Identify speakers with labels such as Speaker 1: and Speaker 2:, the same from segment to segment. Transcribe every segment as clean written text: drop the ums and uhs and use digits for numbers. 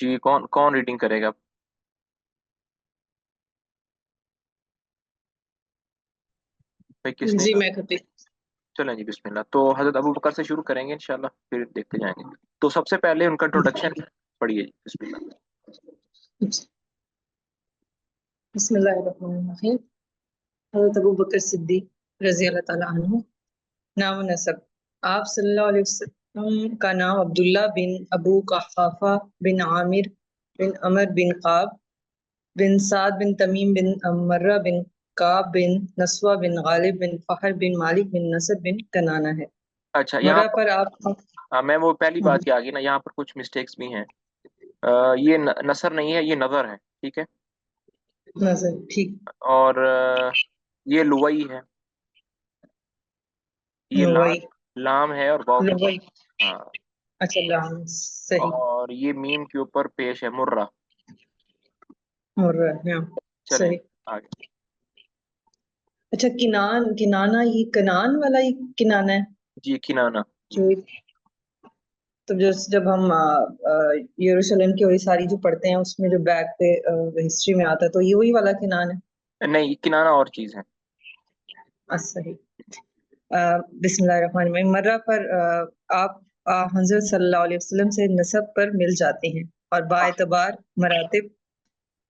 Speaker 1: جی کون کون ریڈنگ کرے گا؟ بھائی کس نے
Speaker 2: جی
Speaker 1: کہا؟
Speaker 2: میں کرتی
Speaker 1: چلیں جی بسم اللہ، تو حضرت ابو بکر سے شروع کریں گے انشاءاللہ، پھر دیکھتے جائیں گے۔ تو سب سے پہلے ان کا انٹروڈکشن پڑھیے جی، بسم اللہ۔
Speaker 2: ہوں۔ بسم اللہ الرحمن الرحیم۔ حضرت ابو بکر صدیق رضی اللہ تعالیٰ عنہ۔ نام و نسب: آپ صلی اللہ علیہ وسلم کا نام عبداللہ بن ابو قحافہ بن عامر بن عمر بن قاب بن سعد بن تمیم بن مرہ بن کعب بن نسوہ بن غالب بن فہر بن مالک بن نصر بن کنانہ ہے۔
Speaker 1: اچھا یہاں
Speaker 2: مرہ پر آپ
Speaker 1: میں وہ پہلی بات کی آگی نا، یہاں پر کچھ مسٹیکس بھی ہیں۔ یہ نثر نہیں ہے، یہ نظر ہے، ٹھیک ہے؟
Speaker 2: نظر ٹھیک۔
Speaker 1: اور یہ لوئی ہے، یہ لام
Speaker 2: نوئی
Speaker 1: لام ہے اور واؤ کے
Speaker 2: لوئی
Speaker 1: بعد، ہاں۔
Speaker 2: اچھا اللہ صحیح۔
Speaker 1: اور یہ میم کے اوپر پیش ہے مرہ۔
Speaker 2: مرہ ہاں
Speaker 1: چلیں
Speaker 2: صحیح۔
Speaker 1: آگے۔
Speaker 2: اچھا کنانہ یہ کنان والا ہی کنانہ ہے
Speaker 1: جی کنانا جی۔
Speaker 2: جو تو جب ہم یروشلم کی وہی ساری جو پڑھتے ہیں اس میں جو بیک پہ ہسٹری میں آتا ہے تو یہ وہی والا کنان ہے۔
Speaker 1: نہیں کنانا اور چیز ہے۔
Speaker 2: صحیح۔ بسم اللہ الرحمن الرحیم۔ مرہ پر آپ حضرت صلی اللہ علیہ وسلم سے نسب پر مل جاتے ہیں اور با اعتبار مراتب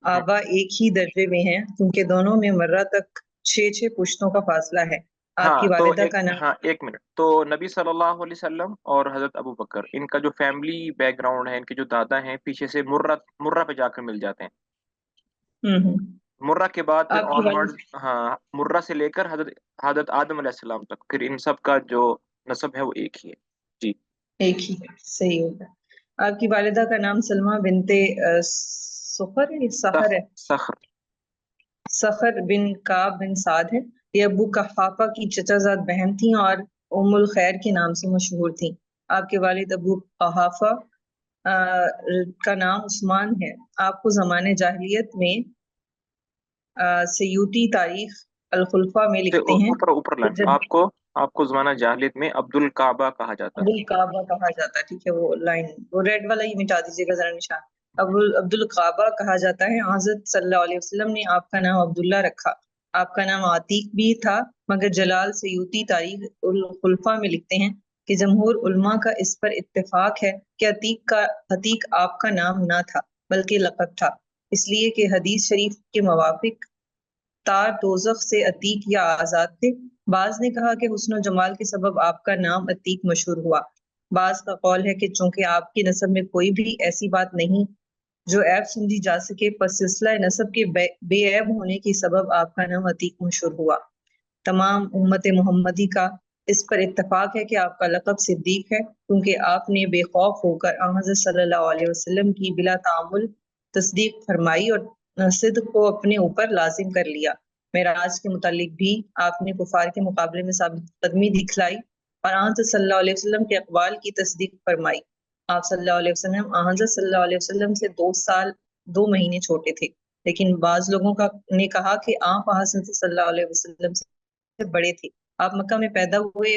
Speaker 2: آبا ایک ہی درجے میں ہیں، کیونکہ دونوں میں مرہ تک 6 پشتوں کا فاصلہ ہے۔ آپ کی
Speaker 1: ہاں تو
Speaker 2: والدہ
Speaker 1: ایک
Speaker 2: کا نام
Speaker 1: ہاں ایک منٹ، تو نبی صلی اللہ علیہ وسلم اور حضرت ابو بکر، ان کا جو فیملی بیک گراؤنڈ ہے، ان کے جو دادا ہیں پیچھے سے مرہ پہ جا کر مل جاتے ہیں۔
Speaker 2: ہوں۔
Speaker 1: مرہ کے بعد پھر
Speaker 2: آپ کی
Speaker 1: آن ورڈ،
Speaker 2: والد
Speaker 1: ہاں مرہ سے لے کر حضرت آدم علیہ السلام تک، پھر ان سب کا جو نسب ہے وہ ایک ہی ہے جی۔
Speaker 2: ایک ہی ہے، صحیح ہوگا۔ آپ کی والدہ کا نام سلمہ بنت سخر ہے سحر ہے
Speaker 1: صخر۔
Speaker 2: سخر بن کعب بن سعد ہے۔ یہ ابو قحافہ کی چچا زاد بہن تھیں اور ام الخیر کے نام سے مشہور تھیں۔ آپ کے والد ابو قحافہ کا نام عثمان ہے۔ آپ کو زمانے جاہلیت میں سیوطی تاریخ الخلفاء میں
Speaker 1: سے
Speaker 2: لکھتے ہیں
Speaker 1: اوپر اوپر
Speaker 2: کہ
Speaker 1: لائن،
Speaker 2: جب
Speaker 1: آپ کو زمانہ جاہلیت میں عبد الکعبہ کہا جاتا
Speaker 2: ابو القعبہ کہا جاتا ہے، ٹھیک ہے وہ لائن وہ ریڈ والا ہی مٹا دیجیے گا ذرا نشان۔ عبد القعبہ کہا جاتا ہے۔ حضرت صلی اللہ علیہ وسلم نے آپ کا نام عبداللہ رکھا۔ آپ کا نام عتیق بھی تھا، مگر جلال سیوطی تاریخ الخلفاء میں لکھتے ہیں کہ جمہور علماء کا اس پر اتفاق ہے کہ عتیق آپ کا نام نہ تھا بلکہ لقب تھا، اس لیے کہ حدیث شریف کے موافق تار دوزخ سے عتیق یا آزاد تھے۔ بعض نے کہا کہ حسن و جمال کے سبب آپ کا نام عتیق مشہور ہوا۔ بعض کا قول ہے کہ چونکہ آپ کی نسب میں کوئی بھی ایسی بات نہیں جو عیب سمجھی جا سکے، پس سلسلہ نسب کے بے عیب ہونے کے سبب آپ کا نام عتیق مشہور ہوا۔ تمام امت محمدی کا اس پر اتفاق ہے کہ آپ کا لقب صدیق ہے، کیونکہ آپ نے بے خوف ہو کر حضرت صلی اللہ علیہ وسلم کی بلا تعامل تصدیق فرمائی اور صدق کو اپنے اوپر لازم کر لیا۔ معراج کے متعلق بھی آپ نے کفار کے مقابلے میں ثابت قدمی دکھلائی اور حضرت صلی اللہ علیہ وسلم کے اقوال کی تصدیق فرمائی۔ آپ صلی اللہ علیہ وسلم حضرت صلی اللہ علیہ وسلم سے 2 سال 2 مہینے چھوٹے تھے، لیکن بعض لوگوں نے کہا کہ آپ حضرت صلی اللہ علیہ وسلم سے بڑے تھے۔ آپ مکہ میں پیدا ہوئے،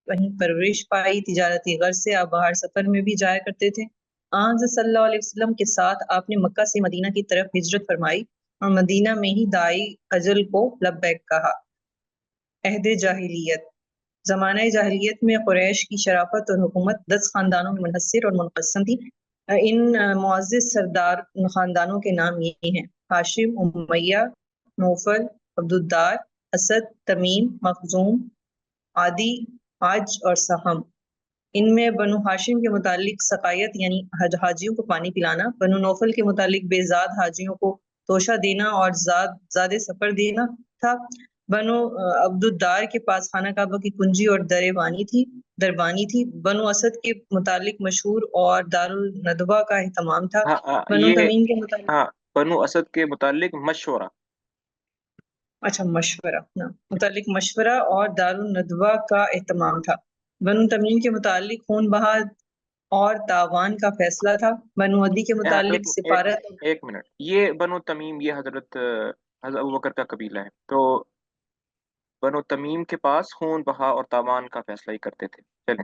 Speaker 2: وہیں پرورش پائی، تجارتی غرض سے آپ باہر سفر میں بھی جایا کرتے تھے۔ حضرت صلی اللہ علیہ وسلم کے ساتھ آپ نے مکہ سے مدینہ کی طرف ہجرت فرمائی اور مدینہ میں ہی دائی اجل کو لبیک کہا۔ عہد جاہلیت: زمانہ جاہلیت میں قریش کی شرافت اور حکومت 10 خاندانوں میں منحصر اور منقسم تھی۔ ان معزز سردار خاندانوں کے نام یہ ہیں: ہاشم، امیہ، نوفل، عبدالدار، اسد، تمیم، مخزوم، عادی، حاج اور سہم۔ ان میں بنو ہاشم کے متعلق سقائیت یعنی حاجیوں کو پانی پلانا، بنو نوفل کے متعلق بے زاد حاجیوں کو توشہ دینا اور زاد سفر دینا تھا۔ بنو عبدالدار کے پاس خانہ کعبہ کی کنجی اور دربانی تھی۔ بنو اسد کے متعلق مشہور اور دارالندوہ کا اہتمام تھا۔ بنو
Speaker 1: یہ
Speaker 2: تمیم کے متعلق
Speaker 1: ہاں بنو اسد کے متعلق مشورہ۔
Speaker 2: اچھا مشورہ متعلق مشورہ اور دارالندوہ کا اہتمام تھا۔ بنو تمیم کے متعلق خون بہا اور تاوان کا فیصلہ تھا۔ بنو عدی کے
Speaker 1: ایک
Speaker 2: متعلق
Speaker 1: ایک
Speaker 2: سفارت۔
Speaker 1: ایک منٹ، یہ بنو تمیم یہ حضرت ابوبکر کا قبیلہ ہے، تو بنو تمیم کے پاس خون بہا اور تاوان کا فیصلہ ہی کرتے تھے۔ چلیں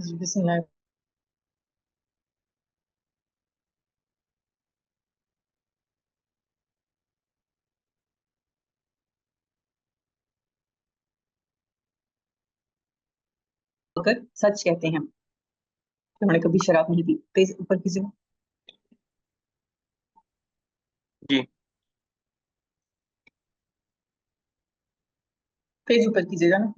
Speaker 2: بسم اللہ. سچ کہتے ہیں کہ انہوں نے کبھی شراب نہیں پی. پیج اوپر کیجیے.
Speaker 1: جی
Speaker 2: پیج اوپر کیجیے گا نا.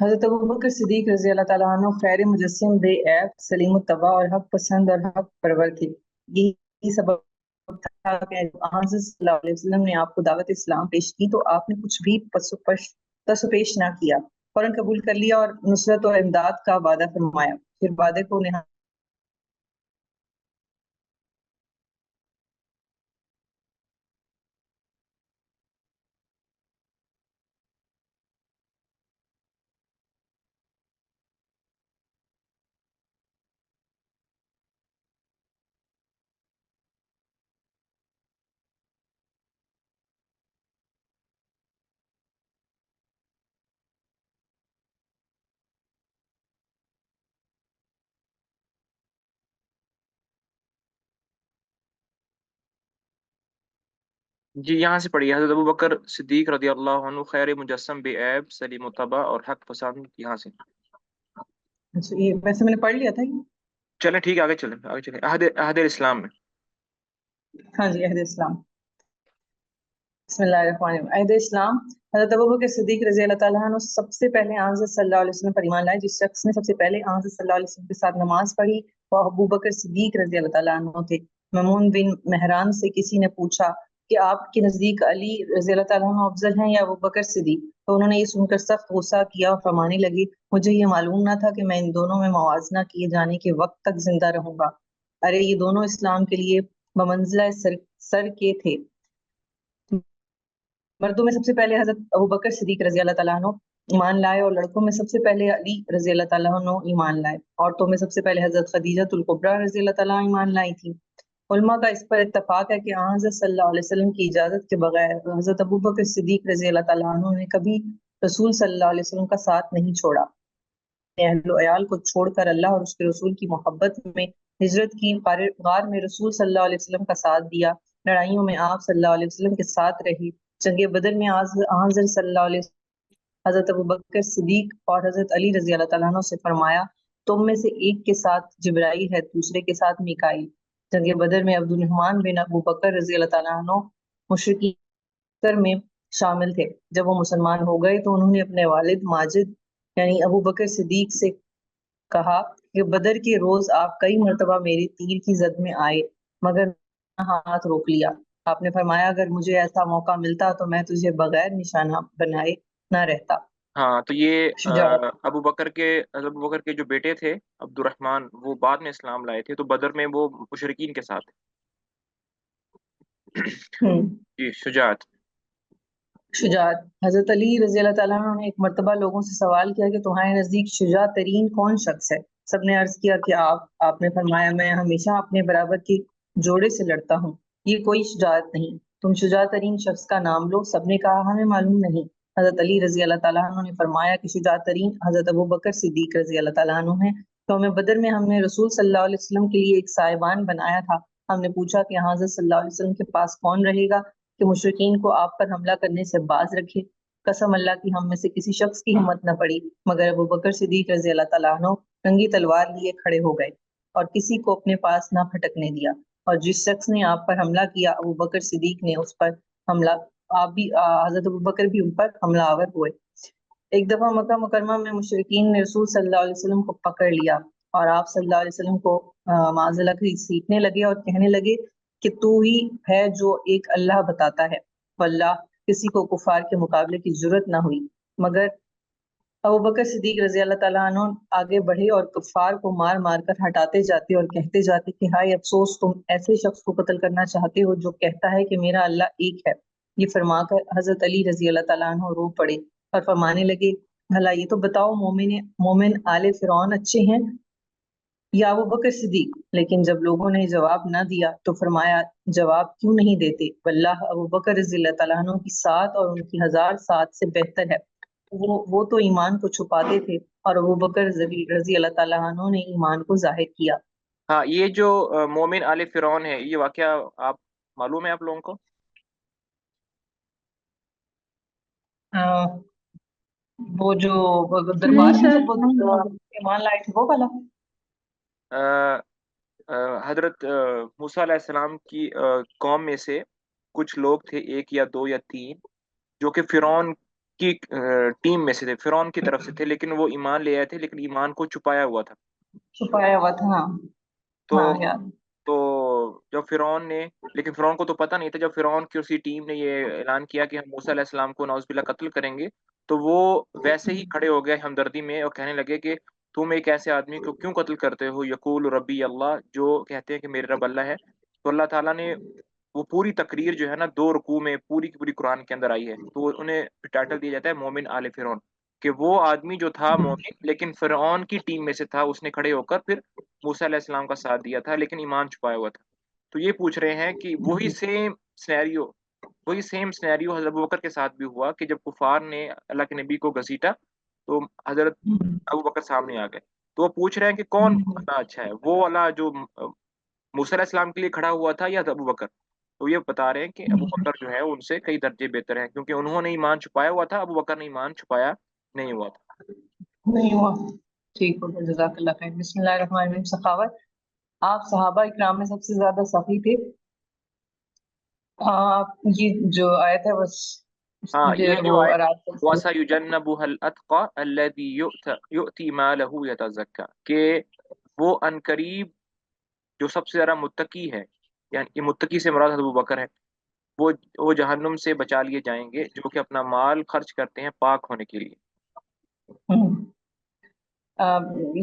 Speaker 2: حضرت ابوبکر صدیق رضی اللہ تعالیٰ عنہ خیر مجسم بے عیب سلیم الطبع اور حق پسند اور حق پرور تھے. یہی سبب تھا کہ حضرت صلی اللہ علیہ وسلم نے آپ کو دعوت اسلام پیش کی تو آپ نے کچھ بھی پس و پیش نہ کیا، فوراً قبول کر لیا اور نصرت اور امداد کا وعدہ فرمایا. پھر وعدے کو
Speaker 1: جی، یہاں سے پڑھیے. حضرت ابوبکر صدیق رضی اللہ عنہ خیر مجسم بے عیب سلیم الطبع اور حق پسند. یہاں سے
Speaker 2: یہ ویسے میں نے پڑھ لیا تھا یہ.
Speaker 1: چلیں ٹھیک ہے، آگے چلیں آگے چلیں. عہد اسلام میں.
Speaker 2: ہاں جی، عہد اسلام. بسم اللہ الرحمن الرحیم. عہد اسلام. حضرت ابوبکر صدیق رضی اللہ تعالیٰ عنہ سب سے پہلے آن حضرت صلی اللہ علیہ وسلم پر ایمان لائے. جس شخص نے سب سے پہلے آن حضرت صلی اللہ علیہ وسلم کے ساتھ نماز پڑھی وہ ابوبکر صدیق رضی اللہ تعالیٰ عنہ تھے. ممون بن مہران سے کسی نے پوچھا کہ آپ کے نزدیک علی رضی اللہ تعالیٰ عنہ افضل ہیں یا ابوبکر صدیق؟ تو انہوں نے یہ سن کر سخت غصہ کیا اور فرمانے لگی مجھے یہ معلوم نہ تھا کہ میں ان دونوں میں موازنہ کیے جانے کے وقت تک زندہ رہوں گا. ارے یہ دونوں اسلام کے لیے بمنزلہ سر کے تھے. مردوں میں سب سے پہلے حضرت ابوبکر صدیق رضی اللہ تعالیٰ عنہ ایمان لائے اور لڑکوں میں سب سے پہلے علی رضی اللہ تعالیٰ عنہ ایمان لائے. عورتوں میں سب سے پہلے حضرت خدیجہ الکبریٰ رضی اللہ تعالیٰ عنہ ایمان لائی تھی. علماء کا اس پر اتفاق ہے کہ حضرت صلی اللہ علیہ وسلم کی اجازت کے بغیر حضرت ابوبکر صدیق رضی اللہ تعالیٰ عنہ نے کبھی رسول صلی اللہ علیہ وسلم کا ساتھ نہیں چھوڑا. اہل و عیال کو چھوڑ کر اللہ اور اس کے رسول کی محبت میں ہجرت کی، غار میں رسول صلی اللہ علیہ وسلم کا ساتھ دیا، لڑائیوں میں آپ صلی اللہ علیہ وسلم کے ساتھ رہی، جنگ بدر میں حضرت صلی اللہ علیہ وسلم حضرت ابوبکر صدیق اور حضرت علی رضی اللہ تعالیٰ عنہ سے فرمایا تم میں سے ایک کے ساتھ جبرائیل ہے دوسرے کے ساتھ میکائیل. جنگ بدر میں عبد الرحمن بن ابوبکر رضی اللہ تعالیٰ عنہ مشرکین میں شامل تھے. جب وہ مسلمان ہو گئے تو انہوں نے اپنے والد ماجد یعنی ابوبکر صدیق سے کہا کہ بدر کے روز آپ کئی مرتبہ میرے تیر کی زد میں آئے مگر ہاتھ روک لیا. آپ نے فرمایا اگر مجھے ایسا موقع ملتا تو میں تجھے بغیر نشانہ بنائے نہ رہتا.
Speaker 1: ہاں تو یہ
Speaker 2: شجاعت.
Speaker 1: حضرت ابوبکر کے جو بیٹے تھے عبد الرحمن، وہ بعد میں اسلام لائے تھے، تو بدر میں وہ مشرکین کے ساتھ. جی، شجاعت.
Speaker 2: شجاعت. حضرت علی رضی اللہ تعالیٰ عنہ نے ایک مرتبہ لوگوں سے سوال کیا کہ تمہارے نزدیک شجاع ترین کون شخص ہے؟ سب نے عرض کیا کہ آپ نے فرمایا میں ہمیشہ اپنے برابر کے جوڑے سے لڑتا ہوں، یہ کوئی شجاعت نہیں، تم شجاع ترین شخص کا نام لو. سب نے کہا ہمیں معلوم نہیں. حضرت علی رضی اللہ تعالیٰ عنہ نے فرمایا کہ شجاع ترین حضرت ابوبکر صدیق رضی اللہ تعالیٰ عنہ ہیں. یوم بدر میں ہم نے رسول صلی اللہ علیہ وسلم کے لیے ایک سائبان بنایا تھا. ہم نے پوچھا کہ حضرت صلی اللہ علیہ وسلم کے پاس کون رہے گا کہ مشرکین کو آپ پر حملہ کرنے سے باز رکھے. قسم اللہ کی ہم میں سے کسی شخص کی ہمت نہ پڑی مگر ابوبکر صدیق رضی اللہ تعالیٰ عنہ ننگی تلوار لیے کھڑے ہو گئے اور کسی کو اپنے پاس نہ پھٹکنے دیا. اور جس شخص نے آپ پر حملہ کیا ابوبکر صدیق نے اس پر حملہ حضرت ابوبکر بھی ان پر حملہ آور ہوئے. ایک دفعہ مکہ مکرمہ میں مشرکین نے رسول صلی اللہ علیہ وسلم کو پکڑ لیا اور آپ صلی اللہ علیہ وسلم کو معاذ اللہ سیکھنے لگے اور کہنے لگے کہ تو ہی ہے جو ایک اللہ بتاتا ہے. واللہ کسی کو کفار کے مقابلے کی ضرورت نہ ہوئی مگر ابوبکر صدیق رضی اللہ تعالیٰ عنہ آگے بڑھے اور کفار کو مار مار کر ہٹاتے جاتے اور کہتے جاتے کہ ہائے افسوس تم ایسے شخص کو قتل کرنا چاہتے ہو جو کہتا ہے کہ میرا اللہ ایک ہے. یہ فرما کر حضرت علی رضی اللہ تعالیٰ عنہ رو پڑے اور فرمانے لگے بھلا یہ تو بتاؤ مومن آل فرعون اچھے ہیں؟ یا ابو بکر صدیق، لیکن جب لوگوں نے جواب نہ دیا تو فرمایا جواب کیوں نہیں دیتے، واللہ ابو بکر رضی اللہ تعالیٰ عنہ کی 7 اور ان کی 1000 سے بہتر ہے۔ وہ تو ایمان کو چھپاتے تھے اور ابو بکر رضی اللہ تعالیٰ عنہ نے ایمان کو ظاہر کیا۔
Speaker 1: ہاں، یہ جو مومن آل فرعون ہے، یہ واقعہ آپ معلوم ہے آپ لوگوں کو؟
Speaker 2: وہ جو
Speaker 3: نہیں
Speaker 2: دربار میں
Speaker 3: سر،
Speaker 2: جب وہ ایمان لائے تھے وہ والا؟
Speaker 1: آ، حضرت موسیٰ علیہ السلام کی قوم میں سے کچھ لوگ تھے، 1 یا 2 یا 3، جو کہ فرعون کی ٹیم میں سے تھے، فرعون کی طرف سے تھے، لیکن وہ ایمان لے آئے تھے، لیکن ایمان کو چھپایا ہوا تھا۔
Speaker 2: چھپایا ہوا تھا، ہاں
Speaker 1: تو
Speaker 2: ہاں یار۔
Speaker 1: تو جب فرعون نے، لیکن فرعون کو تو پتہ نہیں تھا، جب فرعون کی اسی ٹیم نے یہ اعلان کیا کہ ہم موسیٰ علیہ السلام کو نعوذ باللہ قتل کریں گے، تو وہ ویسے ہی کھڑے ہو گئے ہمدردی میں اور کہنے لگے کہ تم ایک ایسے آدمی کو کیوں قتل کرتے ہو، یقول ربی اللہ، جو کہتے ہیں کہ میرے رب اللہ ہے۔ تو اللہ تعالیٰ نے وہ پوری تقریر جو ہے نا 2 رکوع میں پوری کی پوری قرآن کے اندر آئی ہے، تو انہیں ٹائٹل دیا جاتا ہے مومن آل فرعون، کہ وہ آدمی جو تھا مومن لیکن فرعون کی ٹیم میں سے تھا، اس نے کھڑے ہو کر پھر موسیٰ علیہ السلام کا ساتھ دیا تھا لیکن ایمان چھپایا ہوا تھا۔ تو یہ پوچھ رہے ہیں کہ وہی سینیریو حضرت ابوبکر کے ساتھ بھی ہوا کہ جب کفار نے اللہ کے نبی کو گھسیٹا تو حضرت ابوبکر سامنے آ گئے۔ تو وہ پوچھ رہے ہیں کہ کون اللہ اچھا ہے، وہ اللہ جو موسیٰ علیہ السلام کے لیے کھڑا ہوا تھا یا ابوبکر؟ تو یہ بتا رہے ہیں کہ ابوبکر جو ہے ان سے کئی درجے بہتر ہیں، کیونکہ انہوں نے ایمان چھپایا ہوا تھا، ابوبکر نے ایمان چھپایا نہیں ہوا تھا۔
Speaker 2: نہیں ہوا، ٹھیک ہو گیا، جزاک اللہ خیر۔ بسم اللہ الرحمن الرحیم۔ سخاوت، آپ صحابہ اکرام میں سب سے زیادہ سخی تھے۔ یہ جو آیت ہے بس
Speaker 1: ہاں، یہ
Speaker 2: وہ
Speaker 1: جو آئے
Speaker 2: آراز
Speaker 1: وَسَيُجَنَّبُهَا الْأَتْقَى الَّذِي يُؤْتِي مَالَهُ يَتَزَكَّى، کہ وہ عنقریب جو سب سے زیادہ متقی ہے، یعنی یہ متقی سے مراد حضرت ابوبکر ہے، وہ جہنم سے بچا لیے جائیں گے، جو کہ اپنا مال خرچ کرتے ہیں پاک ہونے کے لیے۔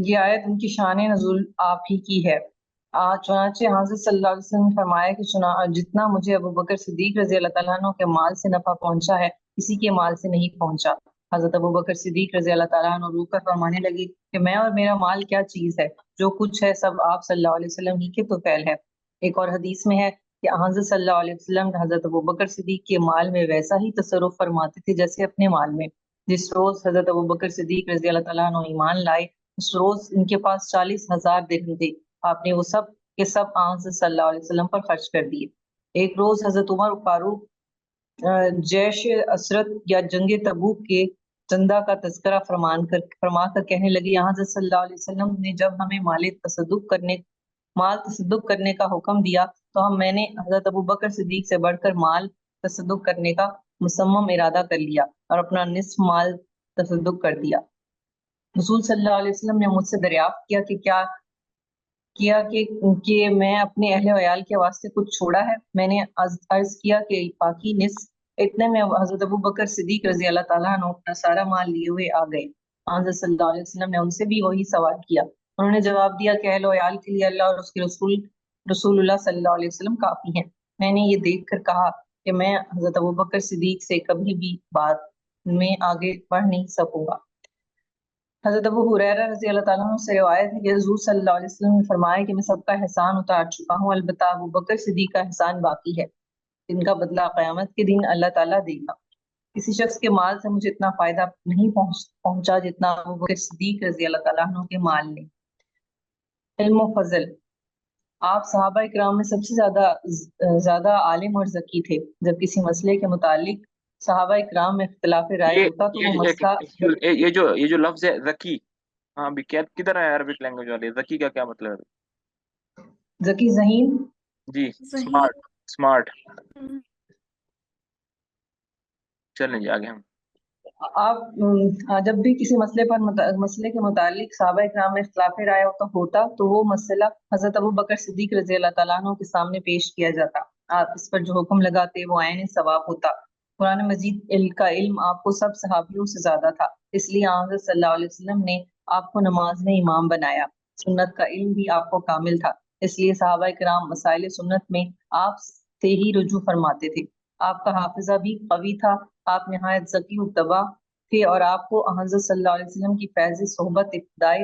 Speaker 2: یہ آیت ان کی شان نزول آپ ہی کی ہے۔ چنانچہ حضرت صلی اللہ علیہ وسلم نے فرمایا کہ جتنا مجھے ابو بکر صدیق رضی اللہ تعالیٰ عنہ کے مال سے نفع پہنچا ہے کسی کے مال سے نہیں پہنچا۔ حضرت ابو بکر صدیق رضی اللہ تعالیٰ عنہ رو کر فرمانے لگی کہ میں اور میرا مال کیا چیز ہے، جو کچھ ہے سب آپ صلی اللہ علیہ وسلم ہی کے تو فعل ہے۔ ایک اور حدیث میں ہے کہ حضرت صلی اللہ علیہ وسلم حضرت ابو بکر صدیق کے مال میں ویسا ہی تصرف فرماتے تھے جیسے اپنے مال میں۔ جس روز حضرت ابو بکر صدیق رضی اللہ تعالیٰ عنہ ایمان لائے اس روز ان کے پاس 40,000 درہم تھے، آپ نے وہ سب کے سب حضرت صلی اللہ علیہ وسلم پر خرچ کر دیے۔ ایک روز حضرت عمر فاروق جیش اسرت یا جنگ تبوک کے چندہ کا تذکرہ فرما کر کہنے لگے، یہاں حضرت صلی اللہ علیہ وسلم نے جب ہمیں مال تصدق کرنے کا حکم دیا تو میں نے حضرت ابو بکر صدیق سے بڑھ کر مال تصدق کرنے کا مصمم ارادہ کر لیا اور اپنا نصف مال تصدق کر دیا۔ رسول صلی اللہ علیہ وسلم نے مجھ سے دریافت کیا کہ کہ میں اپنے اہل ویال کے واسطے کچھ چھوڑا ہے؟ میں نے عرض کیا کہ باقی نصف۔ اتنے میں حضرت ابو بکر صدیق رضی اللہ تعالیٰ عنہ اپنا سارا مال لیے ہوئے آ گئے۔ حضرت صلی اللہ علیہ وسلم نے ان سے بھی وہی سوال کیا، انہوں نے جواب دیا کہ اہل ویال کے لیے اللہ اور اس کے رسول اللہ صلی اللہ علیہ وسلم کافی ہیں۔ میں نے یہ دیکھ کر کہا کہ میں حضرت ابو بکر صدیق سے کبھی بھی بات میں آگے بڑھ نہیں سکوں گا۔ حضرت ابو ہریرہ رضی اللہ تعالیٰ عنہ سے روایت ہے کہ حضور صلی اللہ علیہ وسلم نے فرمایا کہ میں سب کا احسان اتار چکا ہوں، البتہ ابو بکر صدیق کا احسان باقی ہے، جن کا بدلہ قیامت کے دن اللہ تعالیٰ دے گا۔ کسی شخص کے مال سے مجھے اتنا فائدہ نہیں پہنچا جتنا ابو بکر صدیق رضی اللہ تعالیٰ عنہ کے مال نے۔ علم و فضل، آپ صحابہ اکرام میں سب سے زیادہ عالم اور ذکی تھے۔ جب کسی مسئلے کے متعلق صحابہ اکرام میں اختلاف رائے ہوتا تو وہ مسئلہ
Speaker 1: یہ جو لفظ ہے ذکی، ہاں بھی کدھر ہے عربک لینگویج والے؟ ذکی کا کیا مطلب ہے؟
Speaker 2: ذکی ذہین،
Speaker 1: جی
Speaker 3: صحیح۔
Speaker 1: سمارٹ۔ چلیں جی آگے ہم۔
Speaker 2: آپ جب بھی کسی مسئلے کے متعلق صحابہ اکرام میں اختلاف رائے ہوتا تو وہ مسئلہ حضرت ابو بکر صدیق رضی اللہ تعالیٰ عنہ کے سامنے پیش کیا جاتا، آپ اس پر جو حکم لگاتے وہ عین ثواب ہوتا۔ قرآن مجید کا علم آپ کو سب صحابیوں سے زیادہ تھا، اس لیے حضرت صلی اللہ علیہ وسلم نے آپ کو نماز میں امام بنایا۔ سنت کا علم بھی آپ کو کامل تھا، اس لیے صحابہ اکرام مسائل سنت میں آپ سے ہی رجوع فرماتے تھے۔ آپ کا حافظہ بھی قوی تھا، آپ نہایت ذکی و طبع تھے اور آپ کو حضرت صلی اللہ علیہ وسلم کی فیض صحبت ابتدائی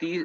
Speaker 1: 30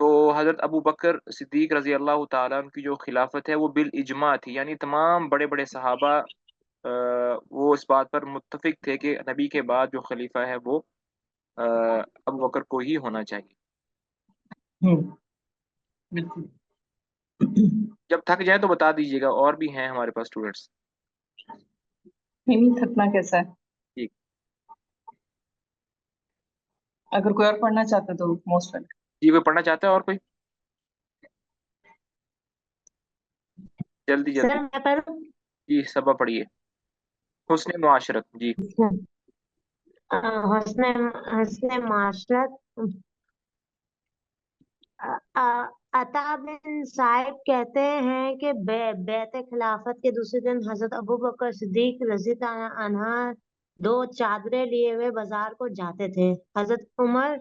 Speaker 1: تو حضرت ابو بکر صدیق رضی اللہ تعالیٰ عنہ کی جو خلافت ہے وہ بالاجماع تھی، یعنی تمام بڑے بڑے صحابہ وہ اس بات پر متفق تھے کہ نبی کے بعد جو خلیفہ ہے وہ ابو بکر کو ہی ہونا چاہیے۔
Speaker 2: بالکل۔
Speaker 1: جب تھک جائیں تو بتا دیجیے گا، اور بھی ہیں ہمارے پاس اسٹوڈینٹس۔
Speaker 2: نہیں تھکنا کیسا ہے،
Speaker 1: ٹھیک،
Speaker 2: اگر کوئی اور پڑھنا چاہتا ہے تو موسٹ ویلکم۔
Speaker 1: جی کوئی پڑھنا چاہتا ہے اور کوئی؟ جلدی
Speaker 3: سر
Speaker 1: جلدی،
Speaker 3: میں پڑھوں؟
Speaker 1: جی سبا پڑھیے۔ حسن معاشرت، جی
Speaker 3: حسن حسن معاشرت۔ عطا بن صاحب کہتے ہیں کہ بیعت خلافت کے دوسرے دن حضرت ابو بکر صدیق رضی اللہ عنہ 2 چادریں لیے ہوئے بازار کو جاتے تھے۔ حضرت عمر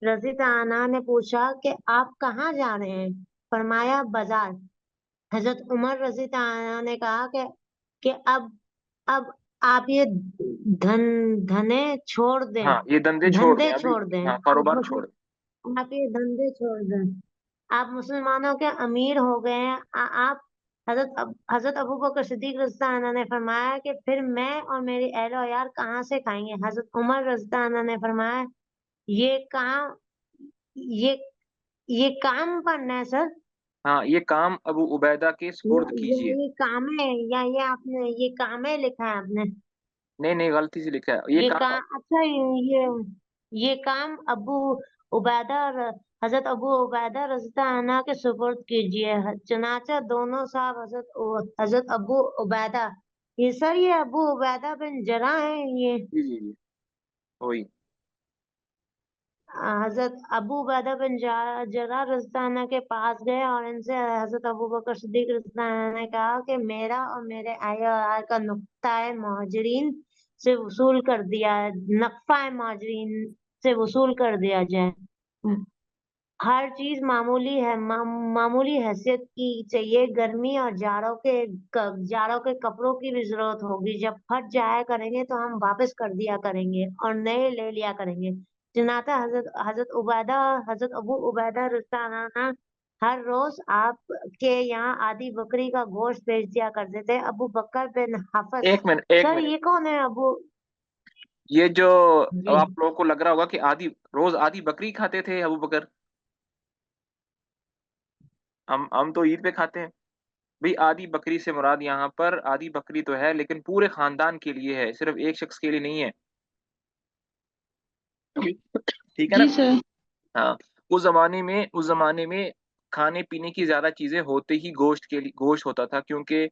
Speaker 3: رضی اللہ عنہ نے پوچھا کہ آپ کہاں جا رہے ہیں؟ فرمایا بازار۔ حضرت عمر رضی اللہ عنہ نے کہا کہ اب آپ یہ دھنے چھوڑ دیں،
Speaker 1: ہاں یہ دندے چھوڑ دیں
Speaker 3: دھندے
Speaker 1: ابھی،
Speaker 3: چھوڑ دیں،
Speaker 1: ہاں کاروبار چھوڑ دیں۔
Speaker 3: آپ یہ دھندے چھوڑ دیں، آپ مسلمانوں کے امیر ہو گئے ہیں۔ آپ حضرت ابو بکر صدیق رضی اللہ عنہ نے فرمایا کہ پھر میں اور میری اہل و عیال کہاں سے کھائیں گے؟ حضرت عمر رضی اللہ عنہ نے فرمایا یہ کام یہ کام کرنا ہے سر،
Speaker 1: ہاں یہ کام ابو عبیدہ کے سپرد کیجیے۔
Speaker 3: یہ کام ہے یا یہ آپ نے یہ کام ہے لکھا ہے آپ نے؟
Speaker 1: نہیں نہیں غلطی سے لکھا ہے یہ
Speaker 3: یہ
Speaker 1: کام۔
Speaker 3: کام اچھا، یہ کام ابو عبیدہ حضرت ابو عبیدہ رضی اللہ عنہ کے سپرد کیجیے۔ چنانچہ دونوں صاحب حضرت ابو عبیدہ، یہ سر یہ ابو عبیدہ بن جراح ہیں، یہ
Speaker 1: جی جی جی وہی۔
Speaker 3: حضرت ابو عبیدہ بن جراح رضی اللہ عنہ کے پاس گئے اور ان سے حضرت ابو بکر صدیق رضی اللہ عنہ نے کہا کہ میرا اور میرے اہل کا نقطۂ مہاجرین سے وصول کر دیا، نقفہ مہاجرین سے وصول کر دیا جائے۔ ہر چیز معمولی ہے، معمولی حیثیت کی چاہیے، گرمی اور جاڑوں کے کپڑوں کی بھی ضرورت ہوگی، جب پھٹ جایا کریں گے تو ہم واپس کر دیا کریں گے اور نئے لے لیا کریں گے۔ چنانچہ حضرت ابو عبیدہ رضی اللہ عنہ ہر روز آپ کے یہاں آدھی بکری کا گوشت بھیج دیا کرتے تھے۔ ابو بکر بن حفص،
Speaker 1: ایک منٹ ایک
Speaker 3: سر
Speaker 1: منٹ،
Speaker 3: یہ کون ہے ابو؟
Speaker 1: یہ جو اب
Speaker 2: جی
Speaker 1: آپ لوگوں کو لگ رہا ہوگا کہ روز آدھی بکری کھاتے تھے ابو بکر، ہم تو عید پہ کھاتے ہیں بھئی۔ آدھی بکری سے مراد یہاں پر آدھی بکری تو ہے لیکن پورے خاندان کے لیے ہے، صرف ایک شخص کے لیے نہیں ہے، ٹھیک ہے نا؟
Speaker 2: جی سر۔
Speaker 1: ہاں اس زمانے میں کھانے پینے کی زیادہ چیزیں ہوتے ہی گوشت ہوتا تھا، کیونکہ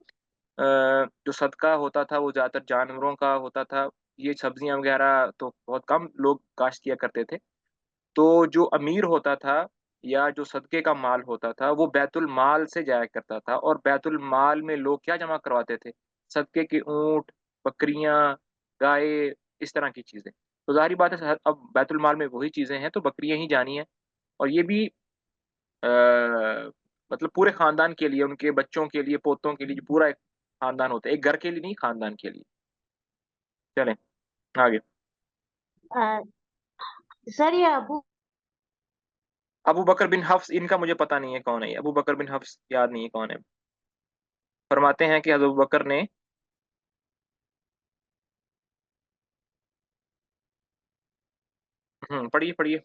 Speaker 1: جو صدقہ ہوتا تھا وہ زیادہ تر جانوروں کا ہوتا تھا، یہ سبزیاں وغیرہ تو بہت کم لوگ کاشت کیا کرتے تھے۔ تو جو امیر ہوتا تھا یا جو صدقے کا مال ہوتا تھا وہ بیت المال سے جایا کرتا تھا، اور بیت المال میں لوگ کیا جمع کرواتے تھے؟ صدقے کے اونٹ، بکریاں، گائے، اس طرح کی چیزیں۔ تو ظاہری بات ہے اب بیت المال میں وہی چیزیں ہیں تو بکریاں ہی جانی ہیں، اور یہ بھی مطلب پورے خاندان کے لیے، ان کے بچوں کے لیے، پوتوں کے لیے، جو پورا ایک خاندان ہوتا ہے، ایک گھر کے لیے نہیں، خاندان کے لیے۔ چلیں آگے۔
Speaker 3: سر یہ
Speaker 1: ابو بکر بن حفص، ان کا مجھے پتہ نہیں ہے کون ہے یہ، ابو بکر بن حفص یاد نہیں ہے کون ہے۔ فرماتے ہیں کہ حضرت ابو بکر نے پڑھیے پڑھیے۔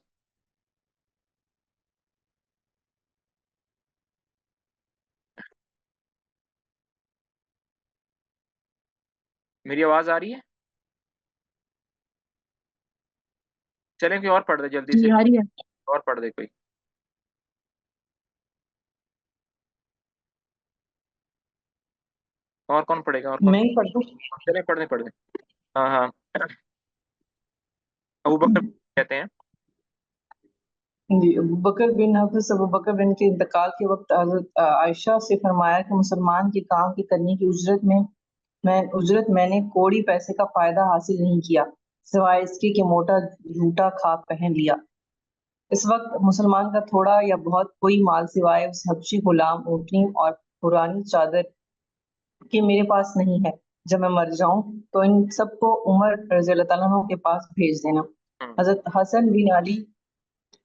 Speaker 1: میری آواز آ رہی ہے؟ چلیں کوئی اور پڑھ دے جلدی سے،
Speaker 2: جی آ رہی ہے۔
Speaker 1: اور پڑھ دے کوئی، اور کون پڑھے گا، اور کون؟
Speaker 2: میں ہی پڑھ دوں؟
Speaker 1: چلیں پڑھ دیں۔ ہاں ہاں، ابو بکر کہتے ہیں،
Speaker 2: جی ابو بکر بن حفص ابو بکر بن کے انتقال کے وقت حضرت عائشہ سے فرمایا کہ مسلمان کے کام کے کرنے کی اجرت میں نے کوڑی پیسے کا فائدہ حاصل نہیں کیا، سوائے اس کے کہ موٹا جھوٹا خواب پہن لیا۔ اس وقت مسلمان کا تھوڑا یا بہت کوئی مال سوائے اس حبشی غلام، اونٹنی اور پرانی چادر کہ میرے پاس نہیں ہے، جب میں مر جاؤں تو ان سب کو عمر رضی اللہ تعالیٰ عنہ کے پاس بھیج دینا۔
Speaker 1: ہم،
Speaker 2: حضرت حسن بن علی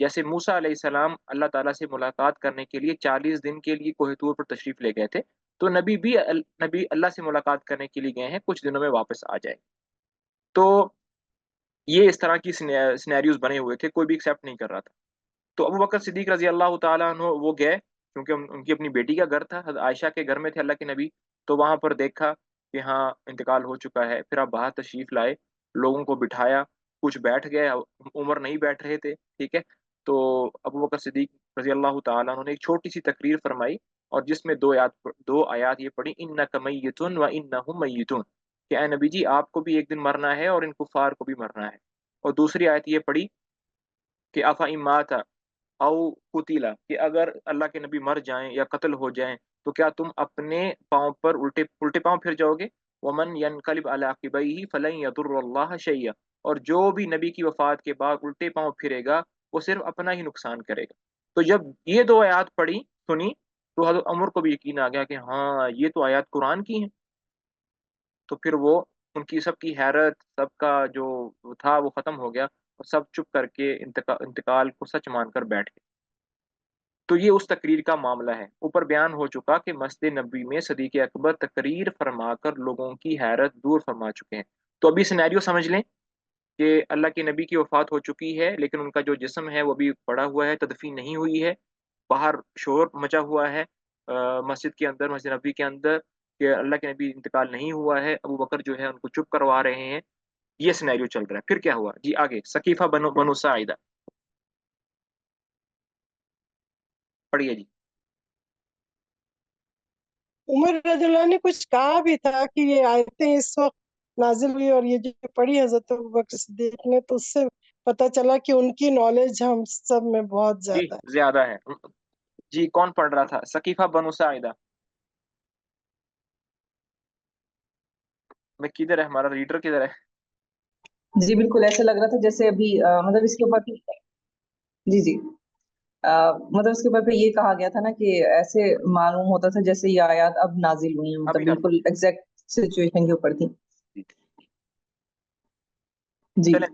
Speaker 1: جیسے موسیٰ علیہ السلام اللہ تعالیٰ سے ملاقات کرنے کے لیے 40 دن کے لیے کوہ طور پر تشریف لے گئے تھے، تو نبی اللہ سے ملاقات کرنے کے لیے گئے ہیں، کچھ دنوں میں واپس آ جائیں۔ تو یہ اس طرح کی سینیریوز بنے ہوئے تھے، کوئی بھی ایکسیپٹ نہیں کر رہا تھا۔ تو ابو بکر صدیق رضی اللہ تعالیٰ عنہ وہ گئے، کیونکہ ان کی اپنی بیٹی کا گھر تھا، حضرت عائشہ کے گھر میں تھے اللہ کے نبی، تو وہاں پر دیکھا کہ ہاں انتقال ہو چکا ہے، پھر آپ باہر تشریف لائے، لوگوں کو بٹھایا، کچھ بیٹھ گئے، عمر نہیں بیٹھ رہے تھے، ٹھیک ہے، تو ابو بکر صدیق رضی اللہ تعالیٰ عنہ نے ایک چھوٹی سی تقریر فرمائی، اور جس میں دو آیات یہ پڑھی، انک میت و انہم میتون، کہ اے نبی جی آپ کو بھی ایک دن مرنا ہے اور ان کفار کو بھی مرنا ہے، اور دوسری آیت یہ پڑھی کہ افا امات او قتیلا، کہ اگر اللہ کے نبی مر جائیں یا قتل ہو جائیں تو کیا تم اپنے پاؤں پر الٹے پاؤں پھر جاؤ گے؟ ومن ینقلب علی عقبیہ فلن یضر اللہ شیئا، اور جو بھی نبی کی وفات کے بعد الٹے پاؤں پھرے گا وہ صرف اپنا ہی نقصان کرے گا۔ تو جب یہ دو آیات پڑھی سنی تو حضرت عمر کو بھی یقین آ گیا کہ ہاں یہ تو آیات قرآن کی ہیں، تو پھر وہ ان کی سب کی حیرت، سب کا جو تھا وہ ختم ہو گیا، اور سب چپ کر کے انتقال کو سچ مان کر بیٹھ گئے۔ تو یہ اس تقریر کا معاملہ ہے۔ اوپر بیان ہو چکا کہ مسجد نبوی میں صدیق اکبر تقریر فرما کر لوگوں کی حیرت دور فرما چکے ہیں۔ تو ابھی سینیریو سمجھ لیں کہ اللہ کے نبی کی وفات ہو چکی ہے، لیکن ان کا جو جسم ہے وہ بھی پڑا ہوا ہے، تدفین نہیں ہوئی ہے، باہر شور مچا ہوا ہے مسجد کے اندر، مسجد نبوی کے اندر، کہ اللہ کے نبی انتقال نہیں ہوا ہے، ابو بکر جو ہے ان کو چپ کروا رہے ہیں، یہ سینیریو چل رہا ہے۔ پھر کیا ہوا جی آگے؟ سقیفہ بنو ساعدہ پڑھیے جی۔
Speaker 4: عمر رضی اللہ نے کچھ کہا بھی تھا کہ یہ آیتیں اس وقت نازل ہوئی، اور یہ جو پڑھی حضرت ابوبکر صدیق نے، تو اس سے پتہ چلا کہ ان کی نالج ہم سب میں بہت
Speaker 1: جی
Speaker 4: زیادہ ہے۔
Speaker 1: زیادہ ہے جی۔ کون پڑھ رہا تھا سقیفہ بنو ساعدہ؟ میں کدھر ہے، ہمارا ریڈر کدھر ہے؟
Speaker 2: جی بالکل ایسا لگ رہا تھا جیسے ابھی مطلب اس کے اوپر جی جی مطلب اس کے اوپر پہ یہ کہا گیا تھا نا کہ ایسے معلوم ہوتا تھا جیسے یہ آیات اب نازل ہوئی ہیں،
Speaker 1: ابھی
Speaker 2: مطلب بالکل ایگزیکٹ سچویشن کے اوپر تھی۔ جی
Speaker 1: چلیں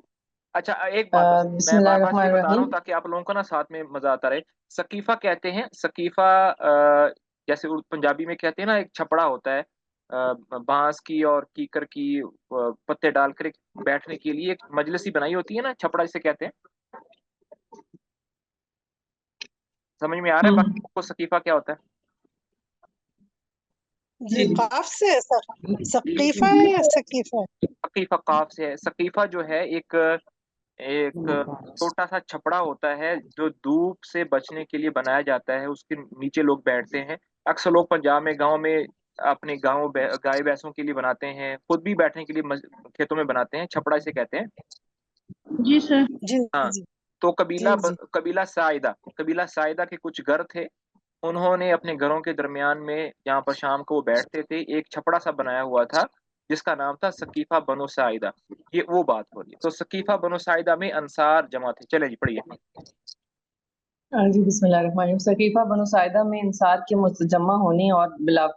Speaker 1: اچھا ایک بات بس
Speaker 2: بسم
Speaker 1: میں
Speaker 2: اللہ
Speaker 1: بار بار اس
Speaker 2: الرحمن
Speaker 1: لیے بتا رہا ہوں
Speaker 2: الرحیم۔
Speaker 1: تاکہ آپ لوگوں کو نا ساتھ میں مزہ آتا رہے۔ سقیفہ کہتے ہیں، سقیفہ جیسے پنجابی میں کہتے ہیں نا، ایک چھپڑا ہوتا ہے بانس کی اور کیکر کی پتے ڈال کر ایک بیٹھنے کے لیے ایک مجلسی بنائی ہوتی ہے نا، چھپڑا جسے کہتے ہیں۔ سمجھ میں آ رہا ہے باقی کو سقیفہ کیا ہوتا ہے؟
Speaker 4: جی قاف سے سقیفہ ہے یا سقیفہ ہے؟
Speaker 1: سقیفہ قاف سے ہے۔ سقیفہ جو ہے ایک چھوٹا سا چھپڑا ہوتا ہے جو دھوپ سے بچنے کے لیے بنایا جاتا ہے، اس کے نیچے لوگ بیٹھتے ہیں۔ اکثر لوگ پنجاب میں گاؤں میں اپنے گائے بھینسوں کے لیے بناتے ہیں، خود بھی بیٹھنے کے لیے کھیتوں میں بناتے ہیں، چھپڑا اسے کہتے ہیں۔
Speaker 3: جی سر۔
Speaker 4: جی
Speaker 1: ہاں
Speaker 4: جی
Speaker 1: تو
Speaker 4: جی جی
Speaker 1: قبیلہ ساعدہ کے کچھ گھر تھے، انہوں نے اپنے گھروں کے درمیان میں جہاں پر شام کو وہ بیٹھتے تھے ایک چھپڑا سا بنایا ہوا تھا جس کا نام تھا سقیفہ بنو ساعدہ۔ یہ وہ بات ہو رہی ہے۔ تو سقیفہ بنو ساعدہ میں انصار جمع تھے۔ چلیں جی پڑھیے۔
Speaker 2: جی بسم اللہ الرحمن الرحیم۔ سقیفہ بنو ساعدہ میں انصار کے مجمع ہونے اور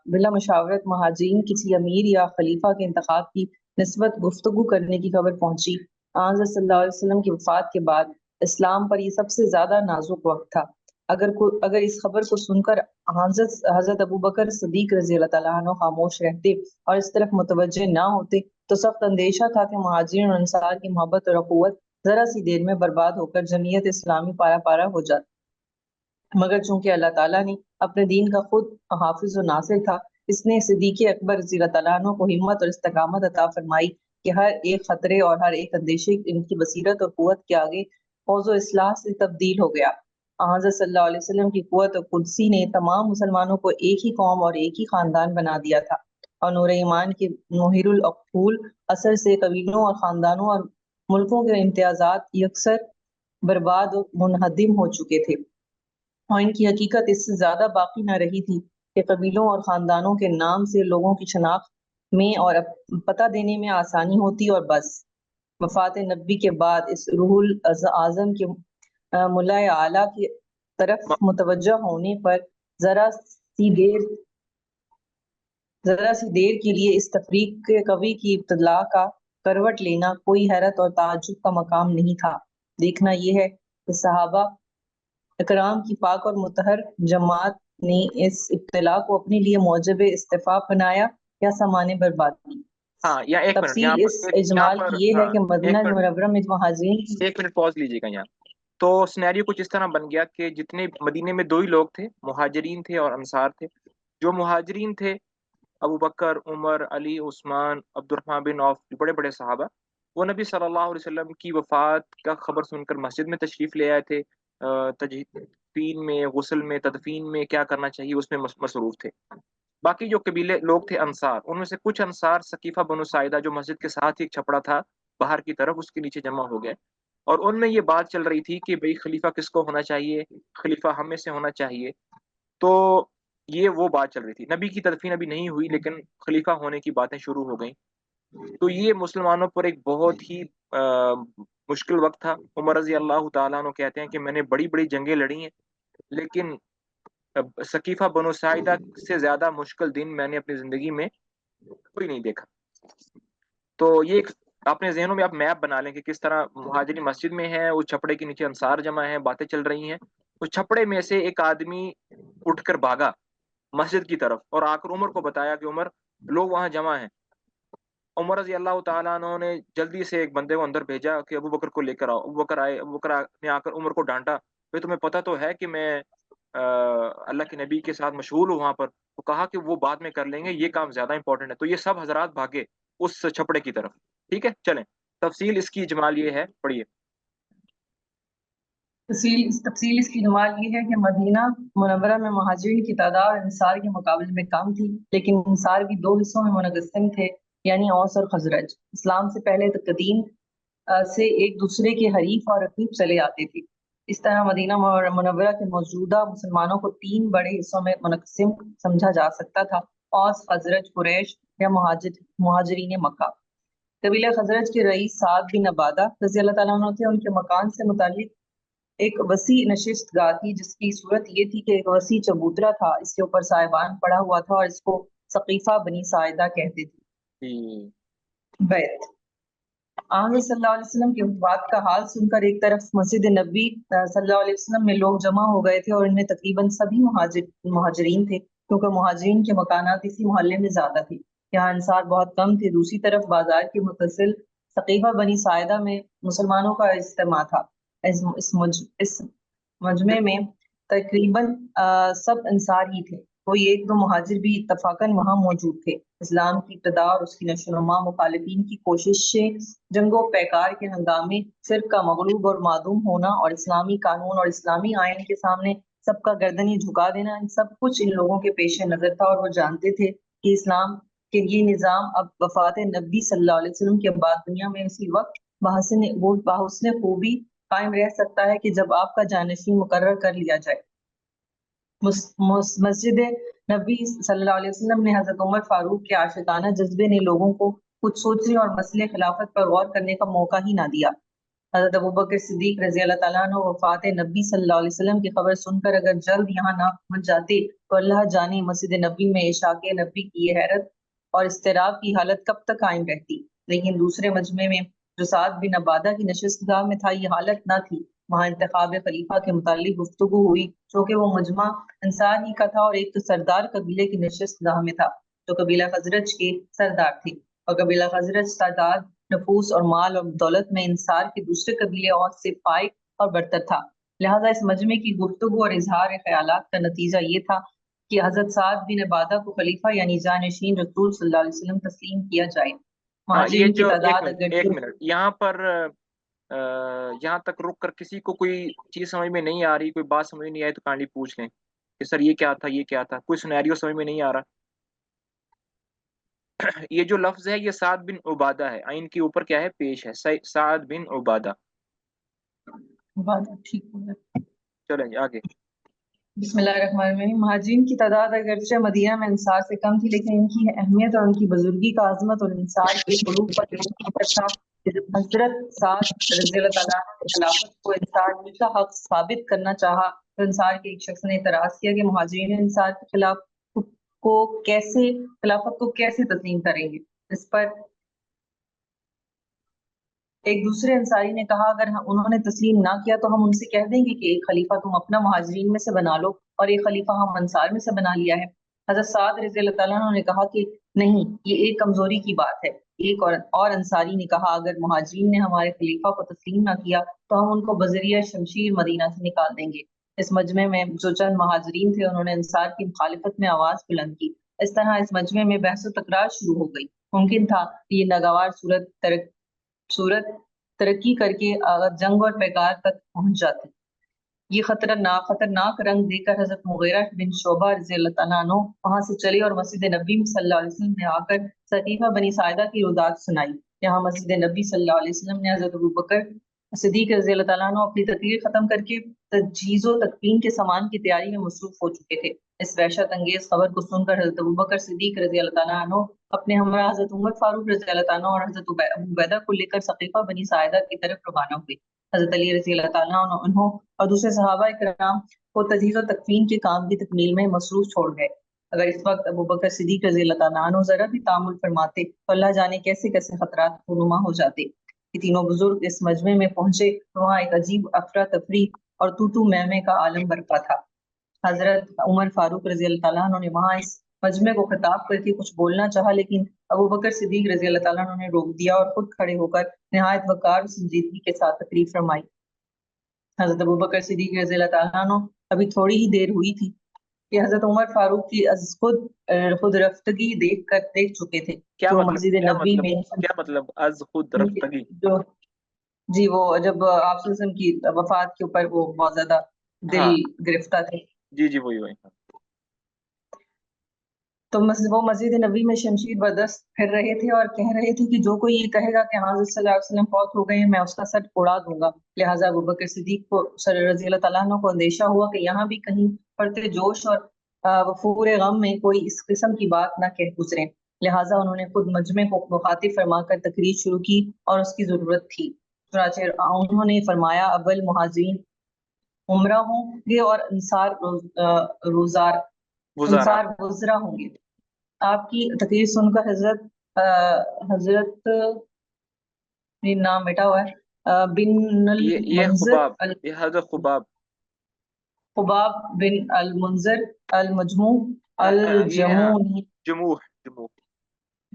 Speaker 2: بلا مشاورت مہاجرین کسی امیر یا خلیفہ کے انتخاب کی نسبت گفتگو کرنے کی خبر پہنچی۔ آن صلی اللہ علیہ وسلم کی وفات کے بعد اسلام پر یہ سب سے زیادہ نازک وقت تھا۔ اگر اس خبر کو سن کر حضرت ابوبکر صدیق رضی اللہ تعالیٰ عنہ خاموش رہتے اور اس طرف متوجہ نہ ہوتے تو سخت اندیشہ تھا کہ مہاجرین اور انصار کی محبت اور اخوت ذرا سی دیر میں برباد ہو کر جمعیت اسلامی پارا پارا ہو جاتی۔ مگر چونکہ اللہ تعالیٰ نے اپنے دین کا خود حافظ و ناصر تھا، اس نے صدیق اکبر رضی اللہ تعالیٰ عنہ کو ہمت اور استقامت عطا فرمائی کہ ہر ایک خطرے اور ہر ایک اندیشے ان کی بصیرت اور قوت کے آگے فوز و اصلاح سے تبدیل ہو گیا۔ حضرت صلی اللہ علیہ وسلم کی قوت اور قدسی نے تمام مسلمانوں کو ایک ہی قوم اور ایک ہی خاندان بنا دیا تھا، اور نور ایمان کے مہر العقول اثر سے قبیلوں اور خاندانوں اور ملکوں کے امتیازات یکسر برباد و منہدم ہو چکے تھے، اور ان کی حقیقت اس سے زیادہ باقی نہ رہی تھی کہ قبیلوں اور خاندانوں کے نام سے لوگوں کی شناخت میں اور پتہ دینے میں آسانی ہوتی، اور بس وفات نبی کے بعد اس روح اعظم کے ملا اعلیٰ کی طرف متوجہ ہونے پر ذرا سی دیر کے لیے اس تفریق کے قوی کی ابتلا کا کروٹ لینا کوئی حیرت اور تعجب کا مقام نہیں تھا۔ دیکھنا یہ ہے کہ صحابہ اکرام کی پاک اور مطہر جماعت نے اس ابتلا کو اپنے لیے موجب استفاق بنایا یا سامان بربادی؟
Speaker 1: ہاں یا ایک منٹ
Speaker 2: تفصیل
Speaker 1: یہاں
Speaker 2: اس
Speaker 1: پر
Speaker 2: اجمال کی یہ ہے کہ مدینہ
Speaker 1: ایک منٹ
Speaker 2: منورہ میں مہاجرین کی
Speaker 1: ایک منٹ پاز لیجیے گا یہاں. تو سینیریو کچھ اس طرح بن گیا کہ جتنے مدینے میں دو ہی لوگ تھے، مہاجرین تھے اور انصار تھے. جو مہاجرین تھے ابو بکر، عمر، علی، عثمان، عبد الرحمن بن عوف، بڑے بڑے صحابہ، وہ نبی صلی اللہ علیہ وسلم کی وفات کا خبر سن کر مسجد میں تشریف لے آئے تھے. تدفین میں، غسل میں، تدفین میں کیا کرنا چاہیے اس میں مصروف تھے. باقی جو قبیلے لوگ تھے انصار، ان میں سے کچھ انصار ثقیفہ بنو ساعدہ جو مسجد کے ساتھ ہی ایک چھپڑا تھا باہر کی طرف، اس کے نیچے جمع ہو گئے. اور ان میں یہ بات چل رہی تھی کہ بھئی خلیفہ کس کو ہونا چاہیے، خلیفہ ہم میں سے ہونا چاہیے. تو یہ وہ بات چل رہی تھی. نبی کی تدفین ابھی نہیں ہوئی لیکن خلیفہ ہونے کی باتیں شروع ہو گئیں. تو یہ مسلمانوں پر ایک بہت ہی مشکل وقت تھا. عمر رضی اللہ تعالیٰ عنہ کہتے ہیں کہ میں نے بڑی بڑی جنگیں لڑی ہیں لیکن ثقیفہ بنو ساعدہ سے زیادہ مشکل دن میں نے اپنی زندگی میں کوئی نہیں دیکھا. تو یہ ایک اپنے ذہنوں میں آپ میپ بنا لیں کہ کس طرح مہاجرین مسجد میں ہیں، اس چھپڑے کے نیچے انصار جمع ہیں، باتیں چل رہی ہیں. اس چھپڑے میں سے ایک آدمی اٹھ کر بھاگا مسجد کی طرف اور آ کر عمر کو بتایا کہ عمر، لوگ وہاں جمع ہیں. عمر رضی اللہ تعالیٰ عنہ نے جلدی سے ایک بندے کو اندر بھیجا کہ ابو بکر کو لے کر آؤ. ابو بکر آئے. ابو بکر نے آ کر عمر کو ڈانٹا، بھئی تمہیں پتہ تو ہے کہ میں اللہ کے نبی کے ساتھ مشغول ہوں وہاں پر. وہ کہا کہ وہ بعد میں کر لیں گے، یہ کام زیادہ امپورٹنٹ ہے. تو یہ سب حضرات بھاگے اس چھپڑے کی طرف. ٹھیک ہے، چلیں تفصیل اس کی اجمال یہ ہے، پڑھیے.
Speaker 2: تفصیل اس کی جمال یہ ہے کہ مدینہ منورہ میں مہاجرین کی تعداد انصار کے مقابلے میں کم تھی، لیکن انصار بھی دو حصوں میں منقسم تھے، یعنی اوس اور خزرج. اسلام سے پہلے تو قدیم سے ایک دوسرے کے حریف اور رقیب چلے آتے تھے. اس طرح مدینہ منورہ کے موجودہ مسلمانوں کو تین بڑے حصوں میں منقسم سمجھا جا سکتا تھا: اوس، خزرج، قریش یا مہاجرین مکہ. قبیلہ خزرج کے رئیس سعد بن عبادہ رضی اللہ تعالیٰ عنہ تھے. ان کے مکان سے متعلق ایک وسیع نشست گاہ تھی جس کی صورت یہ تھی کہ ایک وسیع چبوترا تھا، اس کے اوپر سائبان پڑا ہوا تھا اور اس کو ثقیفہ بنی ساعدہ کہتے تھے. بیت آن صلی اللہ علیہ وسلم کی وفات کا حال سن کر ایک طرف مسجد نبی صلی اللہ علیہ وسلم میں لوگ جمع ہو گئے تھے اور ان میں تقریباً سبھی مہاجرین تھے، کیونکہ مہاجرین کے مکانات اسی محلے میں زیادہ تھے. یہاں انصار بہت کم تھے. دوسری طرف بازار کے متصل ثقیفہ بنی ساعدہ میں مسلمانوں کا اجتماع تھا. اس مجمع میں تقریباً سب انصار ہی تھے. کوئی ایک دو مہاجر بھی اتفاقاً وہاں موجود تھے. اسلام کی ابتدا اور اس کی نشو و نما، مخالفین کی کوششیں، جنگ و پیکار کے ہنگامے، شرک کا مغلوب اور معدوم ہونا اور اسلامی قانون اور اسلامی آئین کے سامنے سب کا گردن ہی جھکا دینا، ان سب کچھ ان لوگوں کے پیش نظر تھا. اور وہ جانتے تھے کہ اسلام کے یہ نظام اب وفات نبی صلی اللہ علیہ وسلم کے بعد دنیا میں اسی وقت بحسن خوبی قائم رہ سکتا ہے کہ جب آپ کا جانشین مقرر کر لیا جائے. مسجد نبی صلی اللہ علیہ وسلم میں حضرت عمر فاروق کے عاشقانہ جذبے نے لوگوں کو کچھ سوچنے اور مسئلے خلافت پر غور کرنے کا موقع ہی نہ دیا. حضرت ابوبکر صدیق رضی اللہ تعالیٰ عنہ وفات نبی صلی اللہ علیہ وسلم کی خبر سن کر اگر جلد یہاں نہ پہنچ جاتے تو اللہ جانے مسجد نبی میں عشاء کے نبی کی یہ حیرت اور اضطراب کی حالت کب تک قائم رہتی. لیکن دوسرے مجمع میں جو سعد بن عبادہ کی نشست گاہ میں تھا یہ حالت نہ تھی. وہاں انتخاب خلیفہ کے متعلق گفتگو ہوئی، چونکہ وہ مجمع انصار ہی کا تھا اور ایک تو سردار قبیلے کی نشست گاہ میں تھا جو قبیلہ خزرج کے سردار تھے، اور قبیلہ خزرج تعداد، نفوس اور مال اور دولت میں انصار کے دوسرے قبیلے اور سے فائق اور برتر تھا. لہذا اس مجمع کی گفتگو اور اظہار خیالات کا نتیجہ یہ تھا کہ حضرت سعد بن عبادہ کو خلیفہ یعنی جانشین رسول صلی اللہ علیہ وسلم تسلیم کیا جائے.
Speaker 1: یہ
Speaker 2: مہاجرین کی
Speaker 1: جو
Speaker 2: تعداد
Speaker 1: ایک منٹ یہاں پر یہاں تک رک کر کسی کو کوئی چیز سمجھ میں نہیں آ رہی، کوئی بات سمجھ نہیں آئی تو کانڈی پوچھ لیں کہ سر یہ کیا تھا، یہ کیا تھا، کوئی سنیریو سمجھ میں نہیں آ رہا. یہ جو لفظ ہے یہ سعد بن عبادہ ہے، آئین کے اوپر کیا ہے، پیش ہے سعد بن عبادہ.
Speaker 2: ٹھیک ہے.
Speaker 1: چلیں جی آگے.
Speaker 2: بسم اللہ الرحمن الرحیم. مہاجرین کی تعداد اگرچہ مدینہ میں انصار سے کم تھی، لیکن ان کی اہمیت اور ان کی بزرگی کا عظمت اور انصار کے قلوب پر اثر تھا. حضرت سعد رضی اللہ تعالیٰ عنہ نے خلافت کو انصار ہی کا حق ثابت کرنا چاہا تو انصار کے ایک شخص نے اعتراض کیا کہ مہاجرین انصار کے خلاف خلافت کو کیسے تسلیم کریں گے. اس پر ایک دوسرے انصاری نے کہا اگر انہوں نے تسلیم نہ کیا تو ہم ان سے کہہ دیں گے کہ ایک خلیفہ تم اپنا مہاجرین میں سے بنا لو اور ایک خلیفہ ہم انصار میں سے بنا لیا ہے۔ حضرت سعد رضی اللہ تعالیٰ عنہ نے کہا کہ نہیں، یہ ایک کمزوری کی بات ہے۔ ایک اور انصاری نے کہا اگر مہاجرین نے ہمارے خلیفہ کو تسلیم نہ کیا تو ہم ان کو بذریعہ شمشیر مدینہ سے نکال دیں گے۔ اس مجمع میں جو چند مہاجرین تھے انہوں نے انصار کی مخالفت میں آواز بلند کی۔ اس طرح اس مجمع میں بحث و تکرار شروع ہو گئی۔ ممکن تھا کہ یہ ناگوار صورت ترقی کر کے جنگ اور پیکار تک پہنچ جاتی۔ یہ خطرناک رنگ دیکھ کر حضرت مغیرہ بن شعبہ رضی اللہ تعالیٰ عنہ وہاں سے چلے اور مسجد نبی صلی اللہ علیہ وسلم میں آ کر سقیفہ بنی ساعدہ کی رودات سنائی۔ یہاں مسجد نبی صلی اللہ علیہ وسلم نے حضرت ابوبکر صدیق رضی اللہ تعالیٰ عنہ اپنی تقریر ختم کر کے تجہیز و تکفین کے سامان کی تیاری میں مصروف ہو چکے تھے۔ اس وحشت انگیز خبر کو سن کر حضرت ابوبکر صدیق رضی اللہ تعالیٰ عنہ اپنے ہمراہ حضرت عمر فاروق رضی اللہ تعالیٰ عنہ اور حضرت ابو عبیدہ کو لے کر سقیفہ بنی ساعدہ کی طرف روانہ ہوئے۔ حضرت علی رضی اللہ تعالیٰ عنہ اور دوسرے صحابہ کرام کو تجہیز و تکفین کے کام کی تکمیل میں مصروف چھوڑ گئے۔ اگر اس وقت ابوبکر صدیق رضی اللہ تعالیٰ عنہ ذرا بھی تعامل فرماتے تو اللہ جانے کیسے کیسے خطرات رونما ہو جاتے۔ یہ تینوں بزرگ اس مجمع میں پہنچے تو وہاں ایک عجیب افراتفری اور تو میں کا عالم برپا تھا۔ حضرت عمر فاروق رضی اللہ تعالیٰ عنہ نے وہاں اس مجمع کو خطاب کر کے کچھ بولنا چاہا، لیکن ابوبکر صدیق رضی اللہ تعالیٰ عنہ نے روک دیا اور خود کھڑے ہو کر نہایت وقار و سنجیدگی کے ساتھ تقریر فرمائی۔ حضرت ابوبکر صدیق رضی اللہ تعالیٰ عنہ ابھی تھوڑی ہی دیر ہوئی تھی کہ حضرت عمر فاروق کی از خود رفتگی دیکھ چکے تھے، جو مسجد نبی میں
Speaker 1: کیا مطلب از خود رفتگی؟
Speaker 2: جو جی وہ جب آپ صلی اللہ علیہ وسلم کی وفات کے اوپر وہ بہت زیادہ دل گرفتہ تھے۔
Speaker 1: جی وہی
Speaker 2: تو وہ مسجد نبی میں شمشیر بدست پھر رہے تھے اور کہہ رہے تھے کہ جو کوئی یہ کہے گا کہ حضرت صلی اللہ علیہ وسلم فوت ہو گئے ہیں میں اس کا سر اڑا دوں گا۔ لہٰذا ابوبکر صدیق کو رضی اللہ تعالیٰ عنہ کو اندیشہ ہوا کہ یہاں بھی کہیں پڑتے جوش اور وفور غم میں کوئی اس قسم کی بات نہ کہہ گزرے، لہٰذا انہوں نے خود مجمع کو مخاطب فرما کر تقریر شروع کی اور اس کی ضرورت تھی۔ چنانچہ انہوں نے فرمایا اول مہاجرین عمرہ ہوں گے اور انصار وزرا ہوں گے۔ آپ کی تقریر سن کر حضرت نام بیٹا ہوا ہے بن المنذر خباب بن المنذر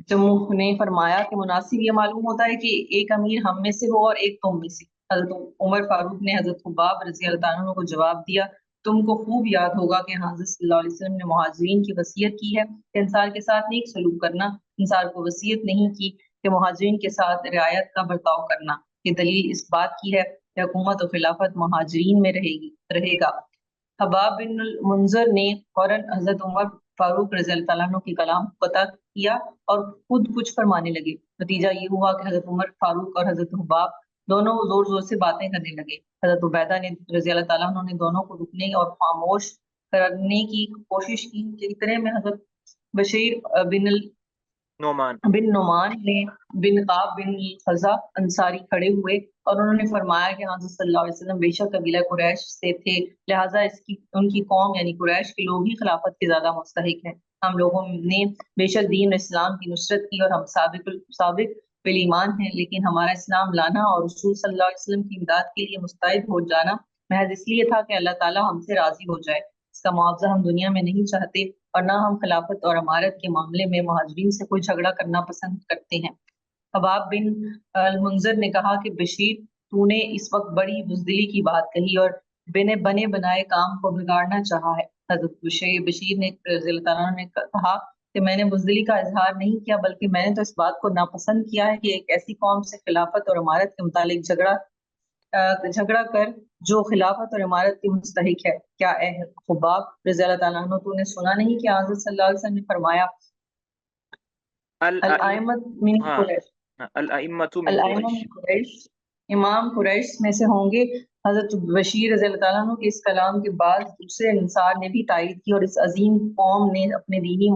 Speaker 2: جموح نے فرمایا کہ مناسب یہ معلوم ہوتا ہے کہ ایک امیر ہم میں سے ہو اور ایک تم میں سے۔ حضرت عمر فاروق نے حضرت خباب رضی اللہ عنہ کو جواب دیا تم کو خوب یاد ہوگا کہ حضرت صلی اللہ علیہ وسلم نے مہاجرین کی وصیت کی ہے کہ انصار کے ساتھ نیک سلوک کرنا، انصار کو وصیت نہیں کی کہ مہاجرین کے ساتھ رعایت کا برتاؤ کرنا۔ یہ دلیل اس بات کی ہے کہ حکومت و خلافت مہاجرین میں رہے گا۔ خباب بن المنذر نے فوراً حضرت عمر فاروق رضی اللہ تعالیٰ عنہ کے کلام قطع کیا اور خود کچھ فرمانے لگے۔ نتیجہ یہ ہوا کہ حضرت عمر فاروق اور حضرت خباب دونوں زور زور سے باتیں کرنے لگے۔ حضرت عبیدہ نے رضی اللہ تعالیٰ عنہ نے دونوں کو رکنے اور خاموش کرنے کی کوشش کی کہ اتنے میں حضرت بشیر بن نعمان نے بن قاب بن خزا انصاری کھڑے ہوئے اور انہوں نے فرمایا کہ حضرت صلی اللہ علیہ وسلم بے شک قبیلہ قریش سے تھے، لہٰذا ان کی قوم یعنی قریش کے لوگ ہی خلافت کے زیادہ مستحق ہیں۔ ہم لوگوں نے بے شک دین اسلام کی نصرت کی اور ہم سابق بالایمان ہیں، لیکن ہمارا اسلام لانا اور رسول صلی اللہ علیہ وسلم کی امداد کے لیے مستعد ہو جانا محض اس لیے تھا کہ اللہ تعالیٰ ہم سے راضی ہو جائے۔ اس کا معاوضہ ہم دنیا میں نہیں چاہتے اور نہ ہم خلافت اور امارت کے معاملے میں مہاجرین سے کوئی جھگڑا کرنا پسند کرتے ہیں۔ خباب بن المنذر نے کہا کہ بشیر تو نے اس وقت بڑی بزدلی کی بات کہی اور بنے بنائے کام کو بگاڑنا چاہا ہے۔ حضرت بشیر نے رضی اللہ تعالیٰ عنہ نے کہا کہ میں نے بزدلی کا اظہار نہیں کیا بلکہ میں نے تو اس بات کو ناپسند کیا ہے کہ ایک ایسی قوم سے خلافت اور امارت کے متعلق جھگڑا کر جو خلافت اور امارت کی مستحق ہے۔ کیا اے خباب رضی اللہ تعالیٰ عنہ تو نے سنا نہیں کہ حضرت صلی اللہ علیہ وسلم نے فرمایا الائمۃ من قریش، امام قریش میں سے ہوں گے۔ حضرت بشیر رضی اللہ تعالیٰ عنہ کے اس کلام کے بعد دوسرے انصار نے بھی تائید کی اور اس عظیم قوم نے اپنے دینی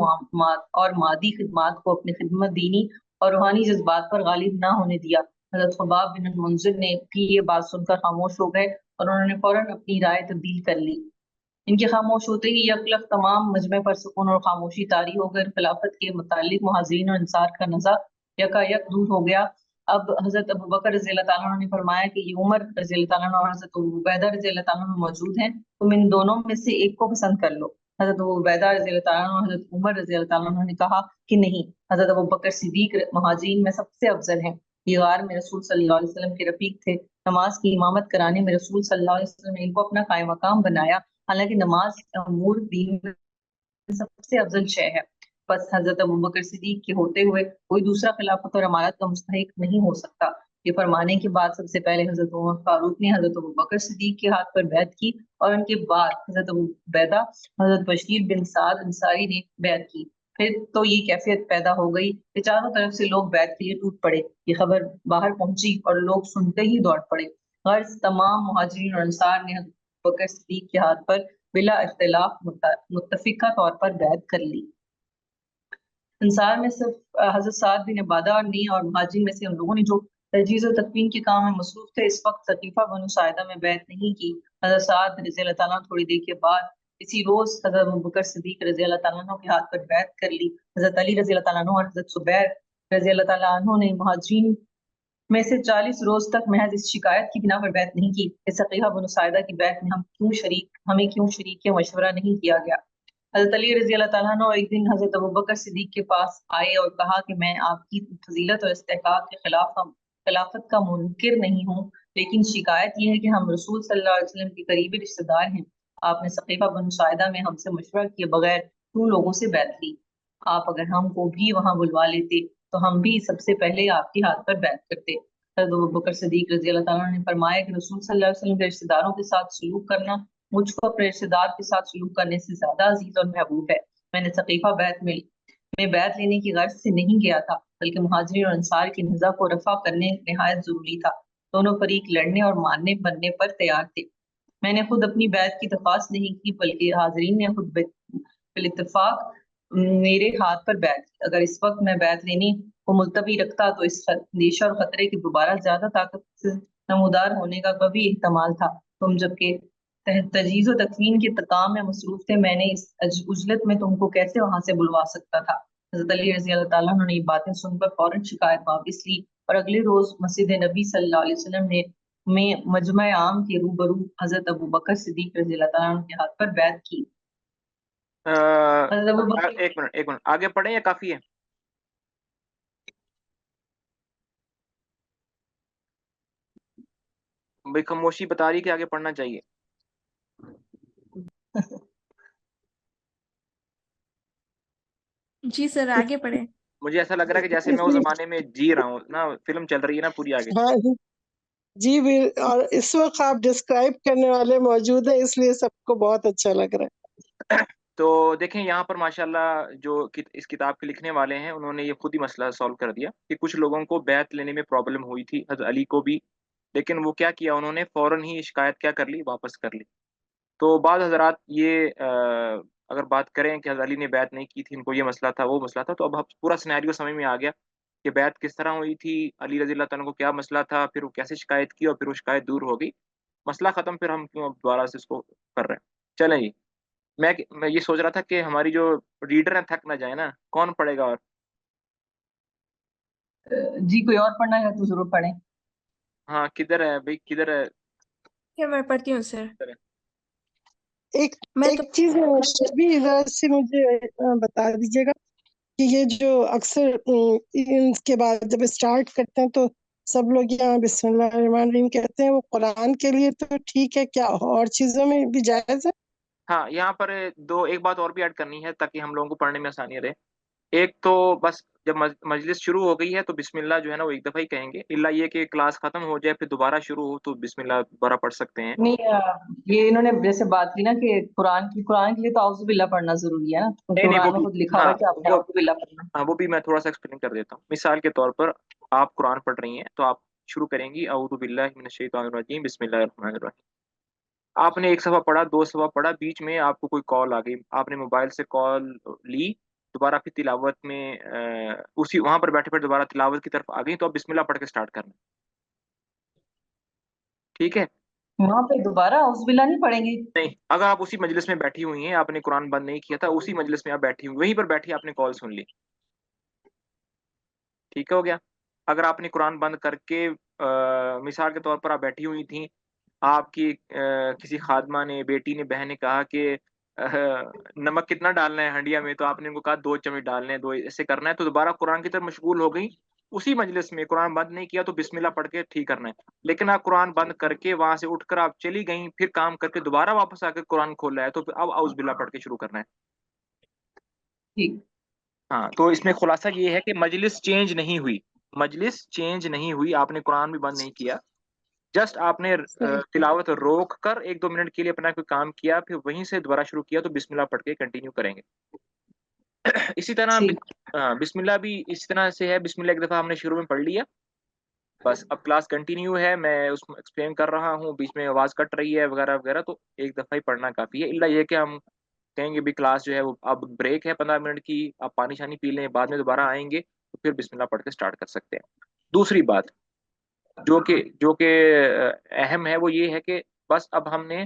Speaker 2: اور مادی خدمات کو اپنے خدمت دینی اور روحانی جذبات پر غالب نہ ہونے دیا۔ حضرت خباب بن المنذر نے بھی یہ بات سن کر خاموش ہو گئے اور انہوں نے فوراً اپنی رائے تبدیل کر لی۔ ان کے خاموش ہوتے ہی یکلخت تمام مجمع پر سکون اور خاموشی طاری ہو کر خلافت کے متعلق مہاجرین اور انصار کا نزاع یکا یک دور ہو گیا اب حضرت ابو بکر رضی اللہ تعالیٰ عنہ نے فرمایا کہ یہ عمر رضی اللہ تعالیٰ عنہ اور حضرت ابو عبیدہ رضی اللہ تعالیٰ عنہ موجود ہیں، تم ان دونوں میں سے ایک کو پسند کر لو۔ حضرت ابو عبیدہ رضی اللہ تعالیٰ عنہ اور حضرت عمر رضی اللہ تعالیٰ عنہ نے کہا کہ نہیں، حضرت ابو بکر صدیق مہاجرین میں سب سے افضل ہیں، یہ غار میں رسول صلی اللہ علیہ وسلم کے رفیق تھے، نماز کی امامت کرانے میں رسول صلی اللہ علیہ وسلم نے ان کو اپنا قائم مقام بنایا، حالانکہ نماز امور دین میں سب سے افضل شے ہے۔ بس حضرت ابو بکر صدیق کے ہوتے ہوئے کوئی دوسرا خلافت اور امارت کا مستحق نہیں ہو سکتا۔ یہ فرمانے کے بعد سب سے پہلے حضرت عمر فاروق نے حضرت ابو بکر صدیق کے ہاتھ پر بیعت کی، اور ان کے بعد حضرت ابو عبیدہ، حضرت بشیر بن سعد انصاری نے بیعت کی۔ پھر تو یہ کیفیت پیدا ہو گئی کہ چاروں طرف سے لوگ بیعت کے لیے ٹوٹ پڑے، یہ خبر باہر پہنچی اور لوگ سنتے ہی دوڑ پڑے۔ غرض تمام مہاجرین اور انصار نے حضرت ابو بکر صدیق کے ہاتھ پر بلا اختلاف متفقہ طور پر بیعت کر لی۔ انصار میں صرف حضرت سعد بن عبادہ نہیں، اور مہاجرین میں سے ان لوگوں نے جو تجہیز و تکفین کے کام میں مصروف تھے اس وقت ثقیفہ بنو ساعدہ میں بیعت نہیں کی۔ حضرت سعد رضی اللہ تعالیٰ عنہ تھوڑی دیر کے بعد اسی روز حضرت ابو بکر صدیق رضی اللہ تعالیٰ عنہ کے ہاتھ پر بیعت کر لی۔ حضرت علی رضی اللہ تعالیٰ عنہ اور حضرت زبیر رضی اللہ تعالیٰ عنہ نے مہاجرین میں سے 40 روز تک محض اس شکایت کی بنا پر بیعت نہیں کی کہ ثقیفہ بنو ساعدہ کی بیعت میں ہمیں کیوں شریک مشورہ نہیں کیا گیا۔ حضرت علی رضی اللہ تعالیٰ عنہ ایک دن حضرت ابو بکر صدیق کے پاس آئے اور کہا کہ میں آپ کی فضیلت اور استحقاق کے خلافت کا منکر نہیں ہوں، لیکن شکایت یہ ہے کہ ہم رسول صلی اللہ علیہ وسلم کے قریبی رشتہ دار ہیں، آپ نے ثقیفہ بنو ساعدہ میں ہم سے مشورہ کیے بغیر کیوں لوگوں سے بیعت لی؟ آپ اگر ہم کو بھی وہاں بلوا لیتے تو ہم بھی سب سے پہلے آپ کے ہاتھ پر بیعت کرتے۔ حضرت ابو بکر صدیق رضی اللہ تعالیٰ عنہ نے فرمایا کہ رسول صلی اللہ علیہ وسلم کے رشتہ داروں کے ساتھ سلوک کرنا مجھ کو اپنے رشتہ دار کے ساتھ سلوک کرنے سے زیادہ عزیز اور محبوب ہے۔ میں نے ثقیفہ میں بیعت لینے کی غرض سے نہیں گیا تھا، بلکہ مہاجرین اور انصار کی نزاع کو رفع کرنے نہایت ضروری تھا۔ دونوں فریق لڑنے اور ماننے بننے پر تیار تھے۔ میں نے خود اپنی بیعت کی درخواست نہیں کی، بلکہ حاضرین نے خود بالاتفاق میرے ہاتھ پر بیعت کی۔ اگر اس وقت میں بیعت لینے کو ملتوی رکھتا تو اس اندیشہ اور خطرے کے دوبارہ زیادہ طاقت سے نمودار ہونے کا کبھی احتمال تھا۔ تم جبکہ تجہیز و تکفین کے کام میں مصروف تھے، میں نے اس عجلت میں تم کو کیسے وہاں سے بلوا سکتا تھا؟ حضرت علی رضی اللہ تعالیٰ عنہ نے یہ باتیں سن کر فوراً شکایت واپس لی، اور اگلے روز مسجد نبی صلی اللہ علیہ وسلم میں مجمع عام کے روبرو حضرت ابو بکر صدیق رضی اللہ تعالیٰ عنہ کے ہاتھ پر بیعت کی۔ حضرت ابو بکر
Speaker 1: ایک منٹ آگے پڑھیں یا کافی ہے؟ بھائی خاموشی بتا رہی کہ آگے پڑھنا چاہیے۔
Speaker 5: جی سر آگے پڑھیں۔
Speaker 1: مجھے ایسا لگ رہا ہے کہ جیسے میں اس زمانے میں جی رہا ہوں نا، فلم چل رہی ہے نا پوری آگے۔
Speaker 4: ہاں جی اور اس وقت آپ ڈسکرائب کرنے والے موجود ہیں، اس لیے سب کو بہت اچھا لگ رہا ہے۔
Speaker 1: تو دیکھیں یہاں پر ماشاءاللہ جو اس کتاب کے لکھنے والے ہیں انہوں نے یہ خود ہی مسئلہ سالو کر دیا کہ کچھ لوگوں کو بیعت لینے میں پرابلم ہوئی تھی، حضرت علی کو بھی، لیکن وہ کیا کیا انہوں نے فوراً ہی شکایت کیا کر لی، واپس کر لی۔ تو بعض حضرات یہ اگر بات کریں کہ حضرت علی نے بیعت نہیں کی تھی، ان کو یہ مسئلہ تھا وہ مسئلہ تھا، تو اب پورا سینیریو سمجھ میں آ گیا کہ بیعت کس طرح ہوئی تھی، علی رضی اللہ تعالیٰ کو کیا مسئلہ تھا، پھر وہ کیسے شکایت کی اور پھر وہ شکایت دور ہو گئی، مسئلہ ختم، پھر ہم کیوں اب دوبارہ سے اس کو کر رہے ہیں۔ چلیں جی، میں یہ سوچ رہا تھا کہ ہماری جو ریڈر ہیں تھک نہ جائے نا، کون پڑھے گا؟ اور
Speaker 2: جی کوئی اور پڑھنا ہے تو ضرور پڑھیں۔
Speaker 1: ہاں کدھر ہے بھائی، کدھر ہے؟
Speaker 5: کیا میں پڑھتی ہوں سر؟
Speaker 4: ایک
Speaker 5: میں تو
Speaker 4: چیز بھی ذرا سے مجھے بتا دیجیے گا کہ یہ جو اکثر ان کے بعد جب اسٹارٹ کرتے ہیں تو سب لوگ یہاں بسم اللہ الرحمن الرحیم کہتے ہیں، وہ قرآن کے لیے تو ٹھیک ہے، کیا اور چیزوں میں بھی جائز ہے؟
Speaker 1: ہاں یہاں پر ایک بات اور بھی ایڈ کرنی ہے تاکہ ہم لوگوں کو پڑھنے میں آسانی رہے۔ ایک تو بس جب مجلس شروع ہو گئی ہے تو بسم اللہ جو ہے نا وہ ایک دفعہ ہی کہیں گے، الا یہ کہ کلاس ختم ہو جائے پھر دوبارہ شروع ہو تو بسم اللہ دوبارہ پڑھ سکتے ہیں۔
Speaker 2: نہیں یہ انہوں نے جیسے بات کی نا کہ قرآن کے لیے تو اعوذ باللہ پڑھنا ضروری ہے نا، قرآن میں خود لکھا ہوا ہے کہ آپ نے اعوذ باللہ پڑھنا۔
Speaker 1: ہاں وہ بھی میں تھوڑا سا ایکسپلین کر دیتا ہوں۔ مثال کے طور پر آپ قرآن پڑھ رہی ہیں تو آپ شروع کریں گی اعوذ باللہ من الشیطان الرجیم بسم اللہ الرحمن الرحیم۔ آپ نے ایک صفحہ پڑھا، 2 صفحہ پڑھا، بیچ میں آپ کو کوئی کال آ گئی، آپ نے موبائل سے کال لی، دوبارہ پھر تلاوت میں اسی وہاں پر بیٹھے بیٹھے دوبارہ تلاوت کی طرف آ گئی تو آپ بسم اللہ پڑھ کے سٹارٹ کرنا، ٹھیک ہے؟
Speaker 2: وہاں پہ دوبارہ اعوذ باللہ نہیں پڑھیں گے؟
Speaker 1: نہیں، اگر آپ اسی مجلس میں بیٹھی ہوئی ہیں، آپ نے قرآن بند نہیں کیا تھا، اسی مجلس میں آپ بیٹھی ہوئی، وہیں پر بیٹھی آپ نے کال سن لی، ٹھیک ہو گیا؟ اگر آپ نے قرآن بند کر کے مثال کے طور پر آپ بیٹھی ہوئی تھیں، آپ کی کسی خادمہ نے، بیٹی نے، بہن نے کہا کہ نمک کتنا ڈالنا ہے ہنڈیا میں، تو آپ نے ان کو کہا 2 چمچ ڈالنے ہیں، 2 ایسے کرنا ہے، تو دوبارہ قرآن کی طرف مشغول ہو گئی. اسی مجلس میں قرآن بند نہیں کیا تو بسم اللہ پڑھ کے ٹھیک کرنا ہے. لیکن آپ قرآن بند کر کے وہاں سے اٹھ کر آپ چلی گئیں، پھر کام کر کے دوبارہ واپس آ کے قرآن کھولا ہے، تو پھر اب اعوذ باللہ پڑھ کے شروع کرنا ہے.
Speaker 2: ٹھیک.
Speaker 1: ہاں، تو اس میں خلاصہ یہ ہے کہ مجلس چینج نہیں ہوئی، مجلس چینج نہیں ہوئی، آپ نے قرآن بھی بند نہیں کیا، جسٹ آپ نے
Speaker 4: صحیح.
Speaker 1: تلاوت روک کر 1-2 منٹ کے لیے اپنا کوئی کام کیا، پھر وہیں سے دوبارہ شروع کیا، تو بسم اللہ پڑھ کے کنٹینیو کریں گے. اسی طرح
Speaker 2: ٹھیک.
Speaker 1: بسم اللہ بھی اسی طرح سے ہے. بسم اللہ ایک دفعہ ہم نے شروع میں پڑھ لیا، بس اب کلاس کنٹینیو ہے، میں اس میں ایکسپلین کر رہا ہوں، بیچ میں آواز کٹ رہی ہے وغیرہ وغیرہ، تو ایک دفعہ ہی پڑھنا کافی ہے. الا یہ کہ ہم کہیں گے بھی کلاس جو ہے وہ اب بریک ہے 15 منٹ کی، آپ پانی شانی پی لیں، بعد میں دوبارہ آئیں گے تو پھر بسم اللہ پڑھ کے سٹارٹ کر سکتے ہیں. دوسری بات جو کہ اہم ہے وہ یہ ہے کہ بس اب ہم نے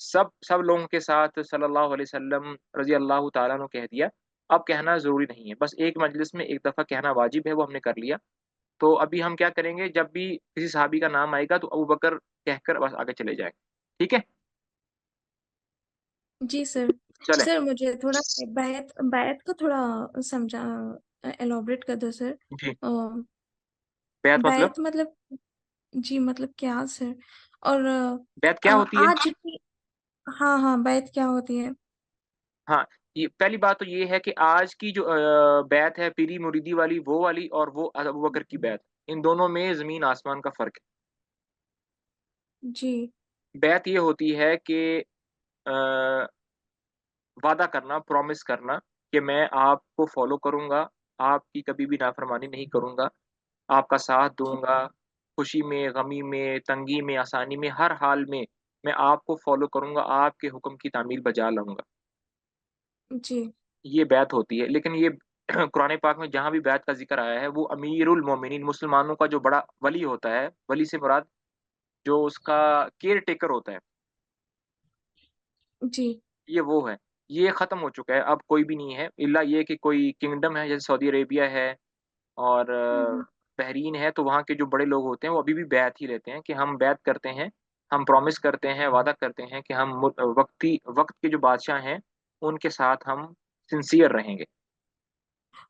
Speaker 1: سب لوگوں کے ساتھ صلی اللہ علیہ وسلم رضی اللہ تعالیٰ عنہ کہہ دیا. اب کہنا ضروری نہیں ہے، بس ایک مجلس میں ایک دفعہ کہنا واجب ہے، وہ ہم نے کر لیا. تو ابھی ہم کیا کریں گے، جب بھی کسی صحابی کا نام آئے گا تو ابو بکر کہہ کر بس آگے چلے جائیں. ٹھیک ہے،
Speaker 5: جی سر.
Speaker 1: چلیں.
Speaker 5: سر مجھے تھوڑا بیعت کو تھوڑا سمجھا ایلابریٹ کر دو سر.
Speaker 1: جی،
Speaker 5: آ،
Speaker 1: بیعت مطلب
Speaker 5: بیعت مطلب جی مطلب کیا سر؟ اور
Speaker 1: بیعت کیا ہوتی ہے؟
Speaker 5: آج ہاں بیعت کیا ہوتی ہے؟
Speaker 1: ہاں، یہ پہلی بات تو یہ ہے کہ آج کی جو بیعت ہے پیری مریدی والی، وہ والی اور وہ ابو بکر کی بیعت، ان دونوں میں زمین آسمان کا فرق ہے.
Speaker 5: جی.
Speaker 1: بیعت یہ ہوتی ہے کہ وعدہ کرنا، پرومس کرنا کہ میں آپ کو فالو کروں گا، آپ کی کبھی بھی نافرمانی نہیں کروں گا، آپ کا ساتھ دوں گا، خوشی میں، غمی میں، تنگی میں، آسانی میں، ہر حال میں آپ کو فالو کروں گا، آپ کے حکم کی تعمیل بجا لاؤں گا.
Speaker 5: جی.
Speaker 1: یہ بیعت ہوتی ہے. لیکن یہ قرآن پاک میں جہاں بھی بیعت کا ذکر آیا ہے وہ امیر المومنین، مسلمانوں کا جو بڑا ولی ہوتا ہے، ولی سے مراد جو اس کا کیئر ٹیکر ہوتا ہے،
Speaker 5: جی.
Speaker 1: یہ وہ ہے. یہ ختم ہو چکا ہے، اب کوئی بھی نہیں ہے، الا یہ کہ کوئی کنگڈم ہے جیسے سعودی عربیہ ہے اور بحرین ہے، تو وہاں کے جو بڑے لوگ ہوتے ہیں وہ ابھی بھی بیعت ہی لیتے ہیں کہ ہم بیعت کرتے ہیں، ہم پرومس کرتے ہیں، وعدہ کرتے ہیں کہ ہم وقت کے جو بادشاہ ہیں ان کے ساتھ ہم سنسیئر رہیں گے.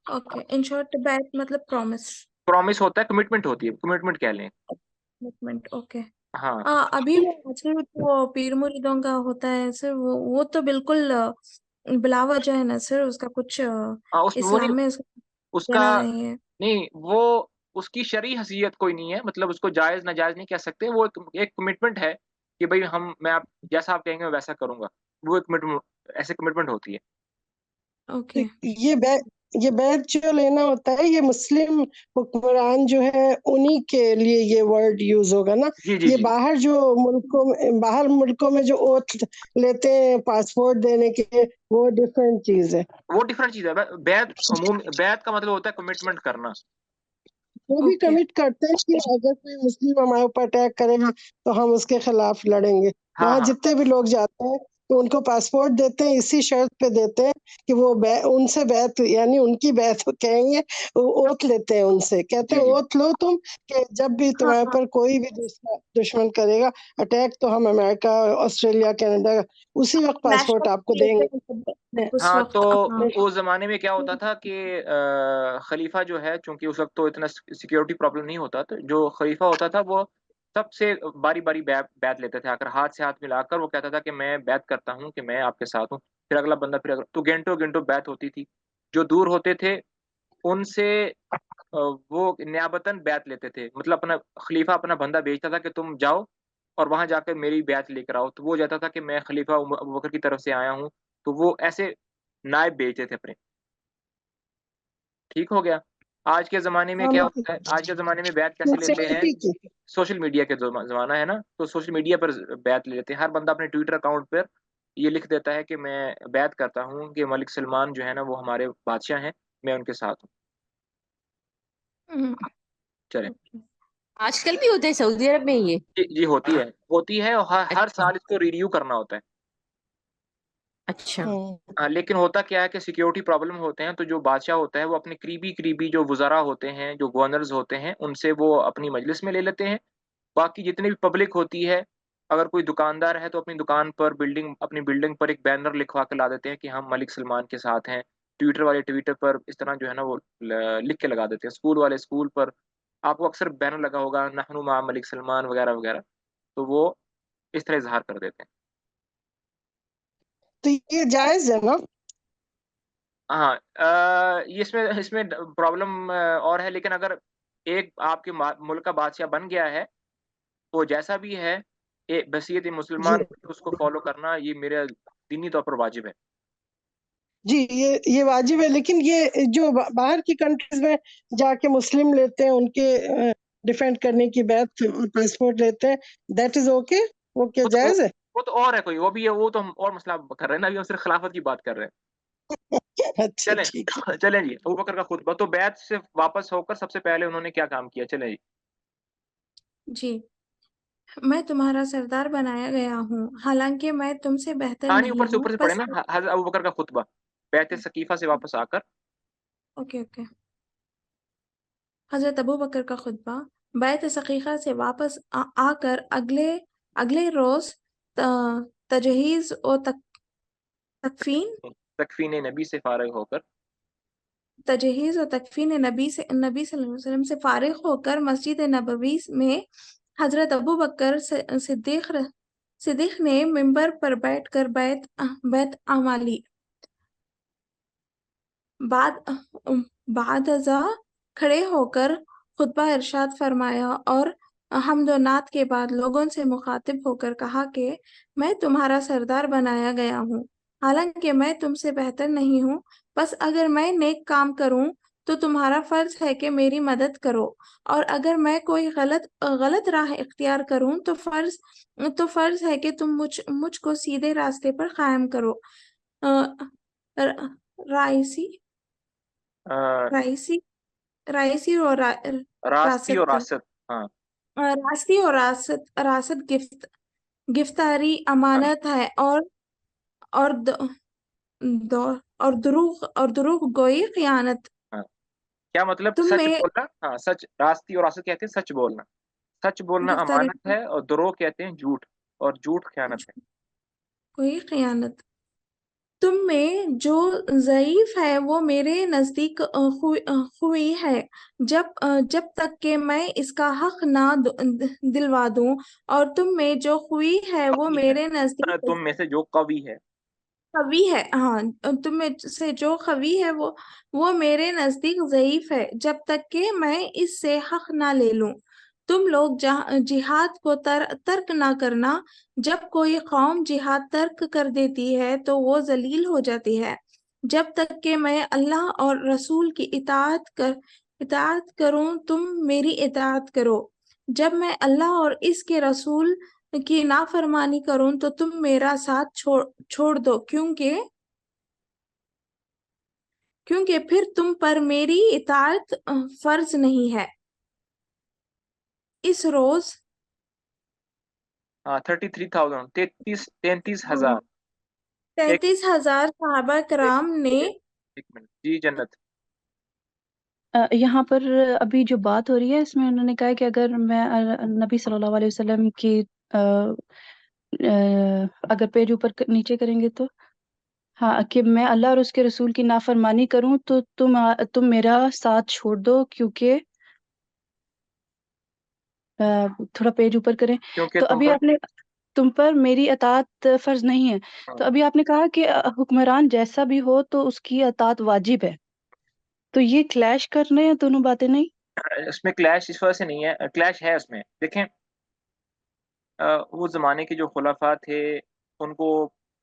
Speaker 5: اوکے. ان شارٹ بیعت مطلب پرومس.
Speaker 1: پرومس ہوتا ہے، کمٹمنٹ ہوتی ہے، کمٹمنٹ کہہ لیں.
Speaker 5: کمٹمنٹ. اوکے.
Speaker 1: ہاں
Speaker 5: ابھی وہ آج کل وہ پیر مریدوں کا ہوتا ہے سر، وہ تو بالکل بلا وجہ ہے نا سر، اس کا کچھ
Speaker 1: ہاں، اس میں وہ نہیں،
Speaker 5: اسلام میں اس کا
Speaker 1: اس کا
Speaker 5: دینا نہیں ہے.
Speaker 1: نہیں، وہ اس کی شرعی حیثیت کوئی نہیں ہے، مطلب اس کو جائز ناجائز نہیں کہہ سکتے، وہ ایک کمٹمنٹ ہے کہ بھائی میں آپ جیسا آپ کہیں گے میں ویسا کروں گا. وہ ایک کمٹمنٹ، ایسے کمٹمنٹ ہوتی ہے.
Speaker 5: اوکے.
Speaker 4: یہ بیعت جو لینا ہوتا ہے یہ مسلم حکمران جو ہے انہی کے لیے یہ ورڈ یوز ہوگا نا.
Speaker 1: جی جی
Speaker 4: یہ
Speaker 1: جی،
Speaker 4: باہر جو باہر ملکوں میں جو اوتھ لیتے ہیں پاسپورٹ دینے کے، وہ ڈفرینٹ چیز ہے.
Speaker 1: وہ ڈفرنٹ چیز ہے. بیعت کا مطلب ہوتا ہے کمٹمنٹ کرنا.
Speaker 4: وہ بھی
Speaker 5: اوکے.
Speaker 4: کمٹ کرتے ہیں کہ اگر کوئی مسلم ہمارے اوپر اٹیک کرے گا تو ہم اس کے خلاف لڑیں گے.
Speaker 1: ہاں
Speaker 4: وہاں
Speaker 1: ہاں
Speaker 4: جتنے بھی لوگ جاتے ہیں تو ان کو پاسپورٹ دیتے ہیں، اسی شرط پہ دیتے ہیں کہ وہ ان سے بیعت، یعنی ان کی بیعت کہیں گے، اوتھ لیتے ہیں ان سے، کہتے
Speaker 1: جی
Speaker 4: ہیں
Speaker 1: جی.
Speaker 4: اوتھ لو تم کہ جب بھی
Speaker 5: ہاں
Speaker 4: تمہارے
Speaker 5: ہاں.
Speaker 4: پر کوئی بھی دوسرا دشمن کرے گا اٹیک تو ہم امریکہ، آسٹریلیا، کینیڈا اسی وقت پاسپورٹ آپ کو دیں گے.
Speaker 5: اس
Speaker 1: ہاں، تو
Speaker 5: وقت ہاں.
Speaker 1: اس زمانے میں کیا ہوتا تھا کہ خلیفہ جو ہے، چونکہ اس وقت تو اتنا سیکیورٹی پرابلم نہیں ہوتا، تو جو خلیفہ ہوتا تھا وہ سب سے باری باری بیعت لیتے تھے، آ کر ہاتھ سے ہاتھ ملا کر وہ کہتا تھا کہ میں بیعت کرتا ہوں کہ میں آپ کے ساتھ ہوں. پھر اگلا بندہ، تو گھنٹوں گھنٹوں بیعت ہوتی تھی. جو دور ہوتے تھے ان سے وہ نیابتاً بیعت لیتے تھے، مطلب اپنا خلیفہ اپنا بندہ بھیجتا تھا کہ تم جاؤ اور وہاں جا کر میری بیعت لے کر آؤ، تو وہ جاتا تھا کہ میں خلیفہ ابو بکر کی طرف سے آیا ہوں، تو وہ ایسے نائب بھیجتے تھے اپنے. ٹھیک ہو گیا. آج کے زمانے میں کیا ہوتا ہے، آج کے زمانے میں بیعت کیسے لیتے ہیں؟
Speaker 4: سیکورٹی کی.
Speaker 1: سوشل میڈیا کے زمانہ ہے نا، تو سوشل میڈیا پر بیعت لے لیتے ہیں. ہر بندہ اپنے ٹویٹر اکاؤنٹ پر یہ لکھ دیتا ہے کہ میں بیعت کرتا ہوں کہ ملک سلمان جو ہے نا وہ ہمارے بادشاہ ہیں، میں ان کے ساتھ ہوں. چلیں.
Speaker 6: آج کل بھی ہوتے ہیں سعودی عرب میں یہ؟
Speaker 1: جی ہوتی ہے اور ہر سال اس کو رینیو کرنا ہوتا ہے.
Speaker 6: اچھا
Speaker 1: لیکن ہوتا کیا ہے کہ سیکیورٹی پرابلم ہوتے ہیں، تو جو بادشاہ ہوتا ہے وہ اپنے قریبی جو وزراء ہوتے ہیں، جو گورنرز ہوتے ہیں، ان سے وہ اپنی مجلس میں لے لیتے ہیں۔ باقی جتنی بھی پبلک ہوتی ہے، اگر کوئی دکاندار ہے تو اپنی دکان پر اپنی بلڈنگ پر ایک بینر لکھوا کے لا دیتے ہیں کہ ہم ملک سلمان کے ساتھ ہیں۔ ٹویٹر والے ٹویٹر پر اس طرح جو ہے نا وہ لکھ کے لگا دیتے ہیں۔ اسکول والے اسکول پر آپ کو اکثر بینر لگا ہوگا، نحن مع ملک سلمان وغیرہ وغیرہ، تو وہ اس طرح اظہار کر دیتے ہیں۔
Speaker 4: تو یہ جائز ہے نا؟
Speaker 1: ہاں، یہ اس میں پرابلم اور ہے، لیکن اگر ایک آپ کے ملک کا بادشاہ بن گیا ہے، وہ جیسا بھی ہے، بصیرت
Speaker 4: جی
Speaker 1: مسلمان اس کو فالو کرنا یہ میرے دینی طور پر واجب ہے۔
Speaker 4: جی، یہ واجب ہے، لیکن یہ جو باہر کی کنٹریز میں جا کے مسلم لیتے ہیں، ان کے ڈیفینڈ کرنے کی بیعت اور پاسپورٹ لیتے ہیں، دیٹ از اوکے، وہ کیا
Speaker 1: وہ تو
Speaker 4: جائز ہے؟
Speaker 1: وہ تو اور ہے کوئی، وہ بھی ہے، وہ تو ہم اور مسئلہ کر رہے ہیں نا، ابھی ہم صرف خلافت کی بات کر رہے ہیں۔
Speaker 4: اچھا
Speaker 1: چلیں
Speaker 4: ٹھیک ہے۔
Speaker 1: چلیں جی، ابوبکر کا خطبہ تو بیعت سے واپس ہو کر سب سے پہلے انہوں نے کیا کام کیا؟ چلیں جی۔
Speaker 5: جی، میں تمہارا سردار بنایا گیا ہوں، حالانکہ میں تم سے بہتر
Speaker 1: کہانی
Speaker 5: نہیں ہوں،
Speaker 1: اوپر سے پڑھے
Speaker 5: بس
Speaker 1: نا، حضرت ابوبکر کا خطبہ بیعت ثقیفہ سے واپس آ کر۔
Speaker 5: اوکے۔ حضرت ابوبکر کا خطبہ بیعت ثقیفہ سے واپس آ کر اگلے روز تجہیز و
Speaker 1: تکفین نبی سے فارغ ہو کر
Speaker 5: تکفین نبی صلی اللہ علیہ وسلم سے فارغ ہو کر مسجد نبوی میں حضرت ابوبکر صدیق نے منبر پر بیٹھ کر بیعت عملی بعد ازاں کھڑے ہو کر خطبہ ارشاد فرمایا اور حمد و نعت کے بعد لوگوں سے مخاطب ہو کر کہا کہ میں تمہارا سردار بنایا گیا ہوں، حالانکہ میں تم سے بہتر نہیں ہوں، بس اگر میں نیک کام کروں تو تمہارا فرض ہے کہ میری مدد کرو، اور اگر میں کوئی غلط راہ اختیار کروں تو فرض ہے کہ تم مجھ کو سیدھے راستے پر قائم کرو۔ رائسی رائسی رائسی اور
Speaker 1: راستی اور
Speaker 5: راست
Speaker 1: راست۔ ہاں
Speaker 5: راستی اور راست گفتاری امانت ہے، اور دروغ گوئی خیانت۔
Speaker 1: ہاں، کیا مطلب؟
Speaker 5: تم
Speaker 1: سچ
Speaker 5: میں
Speaker 1: بولنا، ہاں سچ، راستی اور راست کہتے ہیں سچ بولنا، سچ بولنا
Speaker 5: گفتاری
Speaker 1: امانت ہے، اور دروغ کہتے ہیں جھوٹ، اور جھوٹ خیانت ہے۔
Speaker 5: کوئی خیانت۔ تم میں جو ضعیف ہے وہ میرے نزدیک خوئی ہے، جب تک کہ میں اس کا حق نہ دلوا دوں، اور تم میں جو خوئی ہے وہ
Speaker 1: قوی
Speaker 5: میرے
Speaker 1: ہے،
Speaker 5: نزدیک
Speaker 1: تم میں سے جو قوی ہے۔
Speaker 5: قوی ہے، ہاں، تم میں سے جو قوی ہے وہ میرے نزدیک ضعیف ہے، جب تک کہ میں اس سے حق نہ لے لوں۔ تم لوگ جہاد کو ترک نہ کرنا، جب کوئی قوم جہاد ترک کر دیتی ہے تو وہ ذلیل ہو جاتی ہے، جب تک کہ میں اللہ اور رسول کی اطاعت کروں تم میری اطاعت کرو، جب میں اللہ اور اس کے رسول کی نافرمانی کروں تو تم میرا ساتھ چھوڑ دو، کیونکہ پھر تم پر میری اطاعت فرض نہیں ہے۔ اس روز
Speaker 1: 33,000، 33,000۔ ایک
Speaker 5: 33,000 صحابہ
Speaker 1: ایک
Speaker 5: کرام نے
Speaker 1: ایک منٹ جی، جنت۔
Speaker 7: یہاں پر ابھی جو بات ہو رہی ہے اس میں انہوں نے کہا کہ اگر میں نبی صلی اللہ علیہ وسلم کی اگر پیج اوپر نیچے کریں گے تو ہاں، کہ میں اللہ اور اس کے رسول کی نافرمانی کروں تو تم میرا ساتھ چھوڑ دو، کیونکہ تھوڑا پیج اوپر کریں
Speaker 1: کیونکہ
Speaker 7: تو
Speaker 1: تم
Speaker 7: ابھی
Speaker 1: پر،
Speaker 7: آپ نے تم پر میری اطاعت فرض نہیں ہے،
Speaker 1: ہاں،
Speaker 7: تو ابھی آپ نے کہا کہ حکمران جیسا بھی ہو تو اس کی اطاعت واجب ہے، تو یہ کلیش کر رہے ہیں دونوں باتیں؟ نہیں،
Speaker 1: اس میں کلیش اس وجہ سے نہیں ہے، کلیش ہے اس میں، دیکھیں وہ زمانے کے جو خلفاء تھے ان کو،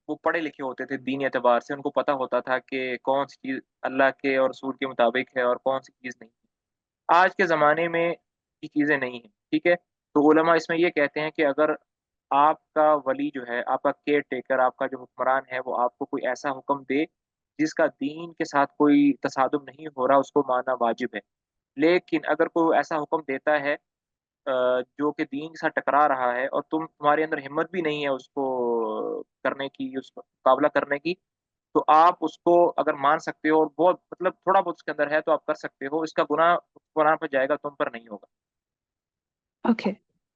Speaker 1: وہ پڑھے لکھے ہوتے تھے دینی اعتبار سے، ان کو پتہ ہوتا تھا کہ کون سی چیز اللہ کے اور رسول کے مطابق ہے اور کون سی چیز نہیں۔ آج کے زمانے میں یہ چیزیں نہیں ہیں، ٹھیک ہے؟ تو علماء اس میں یہ کہتے ہیں کہ اگر آپ کا ولی جو ہے، آپ کا کیئر ٹیکر، آپ کا جو حکمران ہے، وہ آپ کو کوئی ایسا حکم دے جس کا دین کے ساتھ کوئی تصادم نہیں ہو رہا، اس کو ماننا واجب ہے۔ لیکن اگر کوئی ایسا حکم دیتا ہے جو کہ دین کے ساتھ ٹکرا رہا ہے، اور تمہارے اندر ہمت بھی نہیں ہے اس کو کرنے کی، اس کو مقابلہ کرنے کی، تو آپ اس کو اگر مان سکتے ہو اور بہت مطلب تھوڑا بہت اس کے اندر ہے تو آپ کر سکتے ہو، اس کا گناہ قرآن پر جائے گا، تم پر نہیں ہوگا۔
Speaker 7: اوکے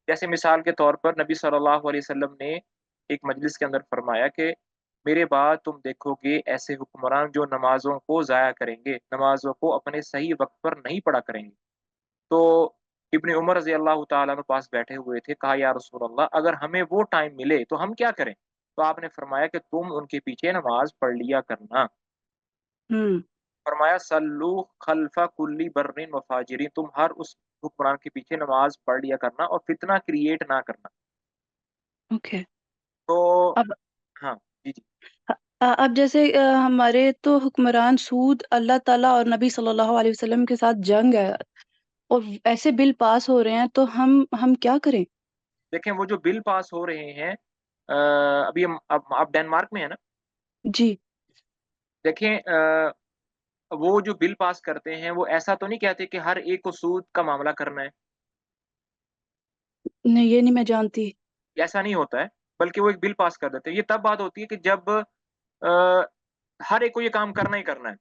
Speaker 1: جیسے مثال کے طور پر نبی صلی اللہ علیہ وسلم نے ایک مجلس کے اندر فرمایا کہ میرے بعد تم دیکھو گے ایسے حکمران جو نمازوں کو ضائع کریں گے، نمازوں کو اپنے صحیح وقت پر نہیں پڑھا کریں گے۔ تو ابن عمر رضی اللہ تعالیٰ عنہ پاس بیٹھے ہوئے تھے، کہا یا رسول اللہ اگر ہمیں وہ ٹائم ملے تو ہم کیا کریں؟ تو آپ نے فرمایا کہ تم ان کے پیچھے نماز پڑھ لیا کرنا۔
Speaker 7: ہوں
Speaker 1: فرمایا سلو خلف کلی برن و فاجرین، تم ہر اس حکمران کے پیچھے نماز پڑھ لیا کرنا اور فتنہ کریٹ نہ کرنا۔
Speaker 7: اوکے
Speaker 1: تو
Speaker 7: اب
Speaker 1: ہاں جی جی
Speaker 7: اب جیسے ہمارے تو حکمران سود اللہ تعالیٰ اور نبی صلی اللہ علیہ وسلم کے ساتھ جنگ ہے، اور ایسے بل پاس ہو رہے ہیں تو ہم کیا کریں؟
Speaker 1: دیکھیں وہ جو بل پاس ہو رہے ہیں ابھی ہم آپ ڈینمارک میں ہیں نا،
Speaker 7: جی
Speaker 1: دیکھیں وہ جو بل پاس کرتے ہیں وہ ایسا تو نہیں کہتے کہ ہر ایک کو سود کا معاملہ کرنا ہے،
Speaker 7: نہیں یہ نہیں میں جانتی۔
Speaker 1: ایسا نہیں ہوتا ہے، بلکہ وہ ایک بل پاس کر دیتے ہیں۔ یہ تب بات ہوتی ہے کہ جب ہر ایک کو یہ کام کرنا ہی کرنا ہے۔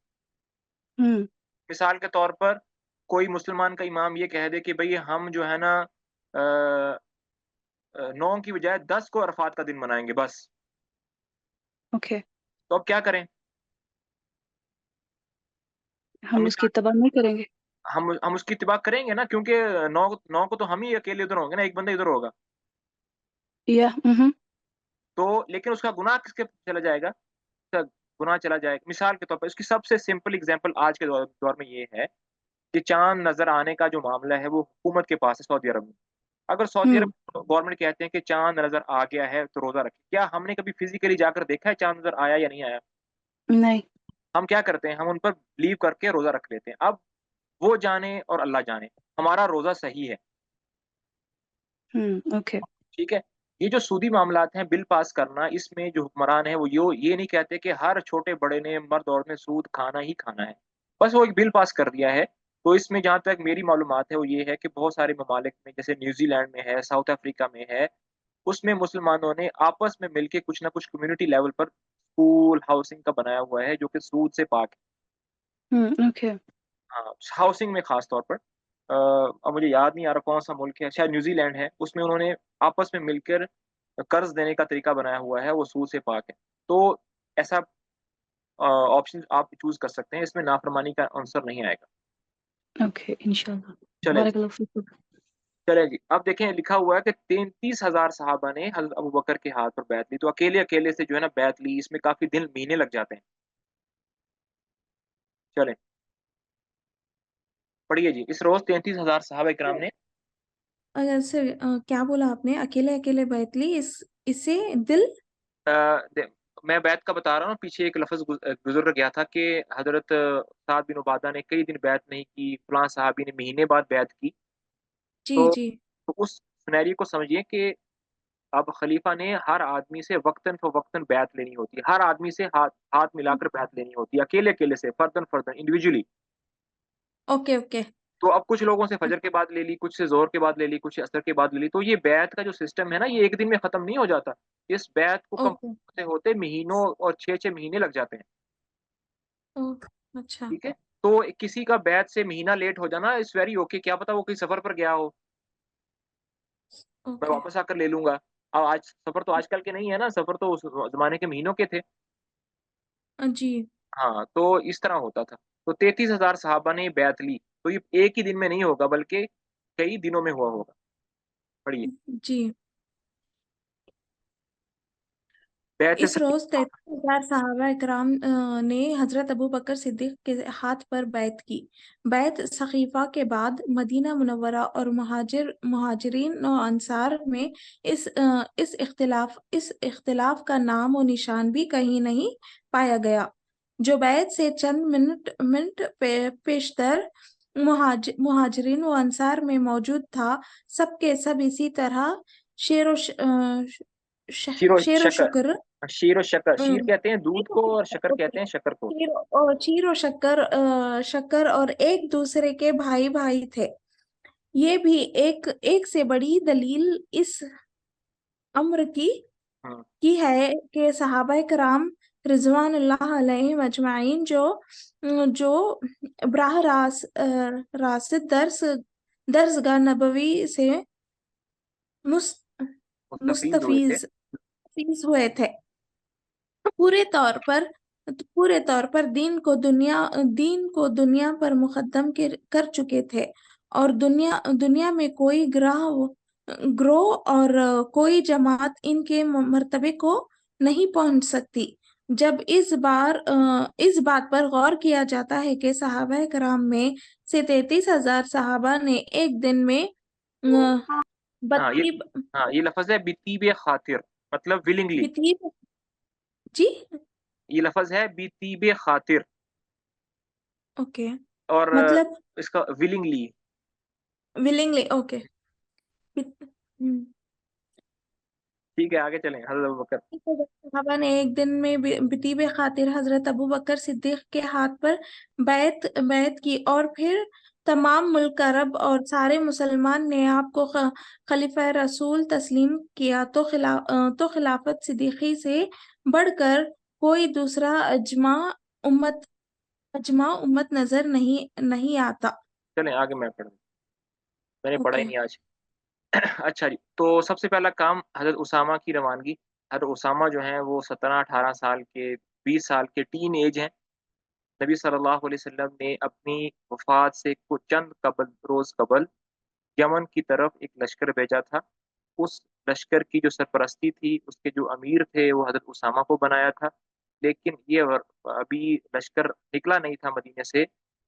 Speaker 7: ہوں
Speaker 1: مثال کے طور پر کوئی مسلمان کا امام یہ کہہ دے کہ بھئی ہم جو ہے نا 9 کی بجائے 10 کو عرفات کا دن منائیں گے بس،
Speaker 7: اوکے
Speaker 1: تو اب کیا کریں؟
Speaker 7: ہم اس کی اتباع نہیں کریں گے۔
Speaker 1: ہم اس کی اتباع کریں گے نا، کیونکہ 9 کو تو ہم ہی اکیلے ادھر ہوں گے نا، ایک بندہ ادھر ہوگا،
Speaker 7: یا
Speaker 1: تو لیکن اس کا گناہ کس کے چلا جائے گا؟ اس کا گناہ چلا جائے گا۔ مثال کے طور پر اس کی سب سے سمپل اگزامپل آج کے دور میں یہ ہے کہ چاند نظر آنے کا جو معاملہ ہے وہ حکومت کے پاس ہے سعودی عرب میں۔ اگر سعودی
Speaker 7: ہوں
Speaker 1: عرب گورنمنٹ کہتے ہیں کہ چاند نظر آ گیا ہے تو روزہ رکھیں، کیا ہم نے کبھی فزیکلی جا کر دیکھا ہے چاند نظر آیا یا نہیں آیا؟
Speaker 7: نہیں
Speaker 1: ہم کیا کرتے ہیں؟ ہم ان پر بلیو کر کے روزہ رکھ لیتے ہیں۔ اب وہ جانے اور اللہ جانے ہمارا روزہ صحیح ہے،
Speaker 7: اوکے
Speaker 1: ٹھیک ہے؟ یہ جو سودی معاملات ہیں بل پاس کرنا، اس میں جو حکمران ہیں وہ یہ نہیں کہتے کہ ہر چھوٹے بڑے نے مرد عورت نے سود کھانا ہی کھانا ہے، بس وہ ایک بل پاس کر دیا ہے۔ تو اس میں جہاں تک میری معلومات ہے وہ یہ ہے کہ بہت سارے ممالک میں جیسے نیوزی لینڈ میں ہے، ساؤتھ افریقہ میں ہے، اس میں مسلمانوں نے آپس میں مل کے کچھ نہ کچھ کمیونٹی لیول پر اسکول ہاؤسنگ کا بنایا ہوا ہے جو کہ سود سے پاک ہے۔
Speaker 7: اوکے
Speaker 1: ہاں ہاؤسنگ میں خاص طور پر اب مجھے یاد نہیں آ رہا کون سا ملک ہے، شاید نیوزی لینڈ ہے، اس میں انہوں نے آپس میں مل کر قرض دینے کا طریقہ بنایا ہوا ہے، وہ سود سے پاک ہے۔ تو ایسا آپشن آپ چوز کر سکتے ہیں، اس میں نافرمانی کا عنصر نہیں آئے گا۔
Speaker 7: اوکے انشاءاللہ
Speaker 1: چلے
Speaker 7: بارک اللہ فیکم۔
Speaker 1: چلے جی، اب دیکھیں لکھا ہوا ہے کہ 33,000 صحابہ نے حضرت ابو بکر کے ہاتھ پر بیعت لی، تو اکیلے اکیلے سے جو ہے نا بیعت لی، اس میں کافی دن مہینے لگ جاتے ہیں۔ چلیں پڑھیے جی، اس روز 33,000 صحابہ کرام نے
Speaker 5: سر کیا بولا آپ نے؟ اکیلے اکیلے بیت لی، اسے دل
Speaker 1: میں بیعت کا بتا رہا ہوں، پیچھے ایک لفظ گزر گیا تھا کہ حضرت سعد بن عبادہ نے کئی دن بیعت نہیں کی، فلاں صحابی نے مہینے بعد بیعت کی۔
Speaker 5: جی
Speaker 1: تو
Speaker 5: جی
Speaker 1: اس سنیریو کو سمجھیے کہ اب خلیفہ نے ہر آدمی سے وقتاً فوقتاً بیعت لینی ہوتی ہے، ہر آدمی سے ہاتھ ملا کر بیعت لینی ہوتی ہے، اکیلے اکیلے سے، فردن فردن انڈیویجولی۔
Speaker 5: اوکے اوکے
Speaker 1: تو اب کچھ لوگوں سے فجر کے بعد لے لی، کچھ سے ظہر کے بعد لے لی، کچھ سے عصر کے بعد لے لی۔ تو یہ بیعت کا جو سسٹم ہے نا یہ ایک دن میں ختم نہیں ہو جاتا، اس بیعت کو
Speaker 5: اوکے
Speaker 1: ہوتے ہوتے مہینوں اور 6 مہینے لگ جاتے ہیں،
Speaker 5: اچھا
Speaker 1: ٹھیک ہے؟ تو کسی کا بیعت سے مہینہ لیٹ ہو جانا اس ویری اوکے، کیا پتا وہ کہیں سفر پر گیا ہو، میں
Speaker 5: اوکے
Speaker 1: واپس آ کر لے لوں گا۔ اب آج سفر تو آج کل کے نہیں ہے نا، سفر تو اس زمانے کے مہینوں کے تھے۔
Speaker 5: جی
Speaker 1: ہاں تو اس طرح ہوتا تھا۔ تو 33,000 صحابہ نے بیعت لی، تو یہ ایک ہی دن میں نہیں ہوگا بلکہ کئی دنوں میں ہوا ہوگا۔ پڑھیے
Speaker 5: جی
Speaker 1: بیعت
Speaker 5: اس روز 33,000 صحابہ اکرام نے حضرت ابو بکر صدیق کے ہاتھ پر بیعت کی۔ بیعت سقیفہ کے بعد مدینہ منورہ اور مہاجرین و انصار میں اس اختلاف کا نام و نشان بھی کہیں نہیں پایا گیا۔ جو بیعت سے چند منٹ پیشتر مہاجرین و انصار میں موجود تھا، سب کے سب اسی طرح شیر و شکر
Speaker 1: شیر و شکر، شیر کہتے ہیں دودھ کو اور شکر کہتے ہیں شکر کو۔
Speaker 5: چیر و شکر اور ایک دوسرے کے بھائی بھائی تھے۔ یہ بھی ایک سے بڑی دلیل اس امر کی ہے کہ صحابہ کرام رضوان اللہ علیہم اجمعین جو براہ راست درسگاہ نبوی سے
Speaker 1: مستفیض ہوئے تھے۔
Speaker 5: مستفیض ہوئے تھے، پورے طور پر دین کو دنیا پر مقدم کر چکے تھے، اور دنیا میں کوئی گروہ اور کوئی جماعت ان کے مرتبے کو نہیں پہنچ سکتی۔ جب اس بات پر غور کیا جاتا ہے کہ صحابہ کرام میں سے 33,000 صحابہ نے ایک دن میں
Speaker 1: یہ لفظ ہے بطیب خاطر، مطلب willingly،
Speaker 5: جی
Speaker 1: یہ لفظ ہے بطیب خاطر،
Speaker 5: اوکے،
Speaker 1: اور
Speaker 5: مطلب
Speaker 1: اس کا willingly۔
Speaker 5: اوکے،
Speaker 1: ٹھیک ہے، آگے چلیں۔ حضرت ابوبکر،
Speaker 5: صحابہ نے ایک دن میں بطیب خاطر حضرت ابوبکر صدیق کے ہاتھ پر بیعت کی، اور پھر تمام ملک عرب اور سارے مسلمان نے آپ کو خلیفہ رسول تسلیم کیا، تو خلافت صدیقی سے بڑھ کر کوئی دوسرا اجماع امت نظر نہیں آتا۔
Speaker 1: چلیں آگے میں پڑھوں، میں نے پڑھا ہی
Speaker 5: اوکے،
Speaker 1: نہیں آج۔ اچھا جی، تو سب سے پہلا کام حضرت اسامہ کی روانگی۔ حضرت اسامہ جو ہیں وہ 17-18 سال کے، 20 سال کے ٹین ایج ہیں۔ نبی صلی اللہ علیہ وسلم نے اپنی وفات سے کچھ چند روز قبل یمن کی طرف ایک لشکر بھیجا تھا۔ اس لشکر کی جو سرپرستی تھی، اس کے جو امیر تھے، وہ حضرت اسامہ کو بنایا تھا، لیکن یہ ابھی لشکر نکلا نہیں تھا مدینے سے،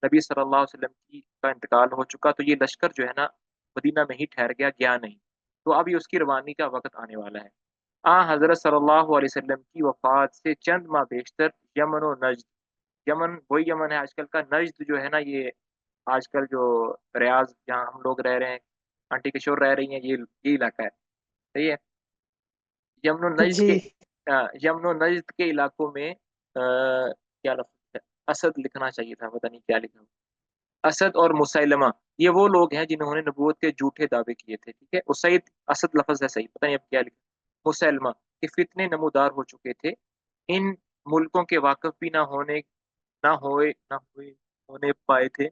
Speaker 1: نبی صلی اللہ علیہ وسلم کا انتقال ہو چکا، تو یہ لشکر جو ہے نا مدینہ میں ہی ٹھہر گیا نہیں، تو اب اس کی روانی کا وقت آنے والا ہے۔ حضرت صلی اللہ علیہ وسلم کی وفات سے چند ماہ بیشتر یمن و نجد، یمن وہی یمن ہے آج کل کا، نجد جو ہے نا یہ آج کل جو ریاض جہاں ہم لوگ رہ رہے ہیں، آنٹی کشور رہ رہی ہیں، یہ علاقہ ہے، صحیح ہے۔ یمن و نجد
Speaker 4: جی
Speaker 1: کے علاقوں میں کیا لفظ ہے، اسد لکھنا چاہیے تھا، پتہ نہیں کیا لکھا، اسد اور مسیلمہ، یہ وہ لوگ ہیں جنہوں نے نبوت کے جھوٹے دعوے کیے تھے، ٹھیک ہے۔ اسید اسد لفظ ہے صحیح، پتہ نہیں اب کیا لکھا، مسیلمہ کے فتنے نمودار ہو چکے تھے، ان ملکوں کے واقف بھی نہ ہونے پائے تھے،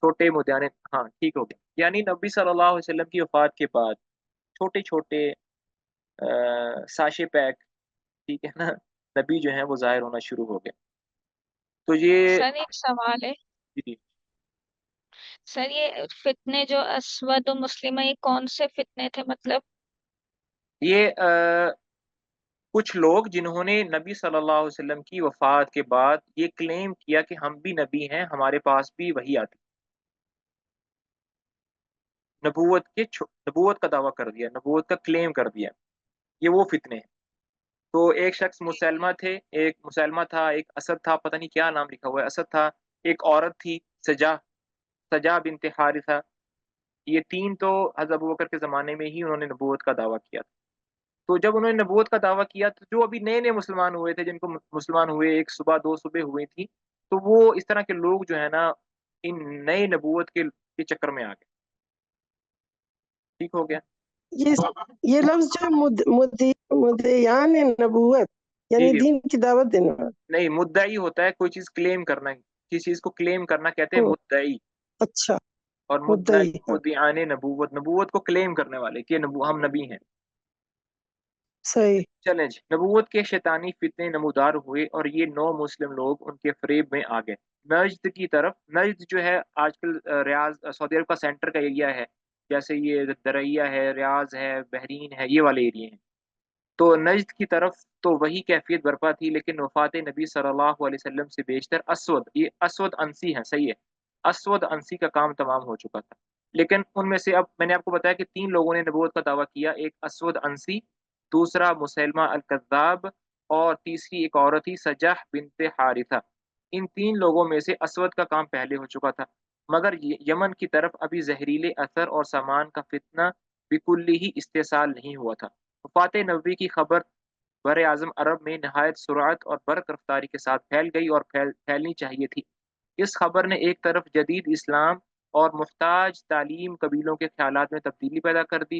Speaker 1: چھوٹے مدیانے، ہاں ٹھیک ہو گیا، یعنی نبی صلی اللہ علیہ وسلم کی وفات کے بعد چھوٹے چھوٹے ساشے پیک، ٹھیک ہے نا، نبی جو ہیں وہ ظاہر ہونا شروع ہو گئے۔ تو یہ
Speaker 8: سر ایک سوال ہے،
Speaker 1: جی،
Speaker 8: سر یہ فتنے جو اسود و مسلمہ، یہ کون سے فتنے تھے؟ مطلب
Speaker 1: یہ کچھ لوگ جنہوں نے نبی صلی اللہ علیہ وسلم کی وفات کے بعد یہ کلیم کیا کہ ہم بھی نبی ہیں، ہمارے پاس بھی وحی آتی، نبوت کا دعویٰ کر دیا، نبوت کا کلیم کر دیا، یہ وہ فتنے ہیں۔ تو ایک شخص مسلمہ تھا، ایک اسد تھا، پتہ نہیں کیا نام لکھا ہوا ہے، اسد تھا، ایک عورت تھی سجا بنت حارثہ، یہ تین تو حضرت ابوبکر کے زمانے میں ہی انہوں نے نبوت کا دعویٰ کیا تھا۔ تو جب انہوں نے نبوت کا دعویٰ کیا تو جو ابھی نئے مسلمان ہوئے تھے، جن کو مسلمان ہوئے ایک صبح 2 صبح ہوئی تھی، تو وہ اس طرح کے لوگ جو ہے نا ان نئے نبوت کے چکر میں آ گئے، ٹھیک ہو گیا۔
Speaker 4: یہ لفظ جو مدعیان نبوت یعنی
Speaker 1: جی
Speaker 4: دین کی دعوت دینا۔
Speaker 1: نہیں، مدعی ہوتا ہے کوئی چیز کلیم کرنا، کسی چیز کو کلیم کرنا کہتے ہیں مدعی،
Speaker 4: اچھا،
Speaker 1: اور
Speaker 4: مدعی، ہاں،
Speaker 1: مدعیان نبوت کو کلیم کرنے والے کہ ہم نبی ہیں۔
Speaker 4: صحیح۔
Speaker 1: چلیں جی، نبوت کے شیطانی فتنے نمودار ہوئے اور یہ 9 مسلم لوگ ان کے فریب میں آ گئے۔ نجد کی طرف، نجد جو ہے آج کل ریاض سعودی عرب کا سینٹر کا ایریا ہے، جیسے یہ درعیہ ہے، ریاض ہے، بحرین ہے، یہ والے ایریے ہیں۔ تو نجد کی طرف تو وہی کیفیت برپا تھی، لیکن وفات نبی صلی اللہ علیہ وسلم سے بیشتر یہ اسود انسی ہے، صحیح ہے، اسود انسی کا کام تمام ہو چکا تھا۔ لیکن ان میں سے اب میں نے آپ کو بتایا کہ 3 لوگوں نے نبوت کا دعویٰ کیا، ایک اسود انسی، دوسرا مسیلمہ الکذاب، اور تیسری ایک عورت ہی سجح بنت حارثہ۔ ان 3 لوگوں میں سے اسود کا کام پہلے ہو چکا تھا، مگر یمن کی طرف ابھی زہریلے اثر اور سامان کا فتنہ بکلی ہی استحصال نہیں ہوا تھا۔ وفات نبوی کی خبر بر اعظم عرب میں نہایت سرعت اور برق رفتاری کے ساتھ پھیل گئی، اور پھیلنی چاہیے تھی۔ اس خبر نے ایک طرف جدید اسلام اور محتاج تعلیم قبیلوں کے خیالات میں تبدیلی پیدا کر دی،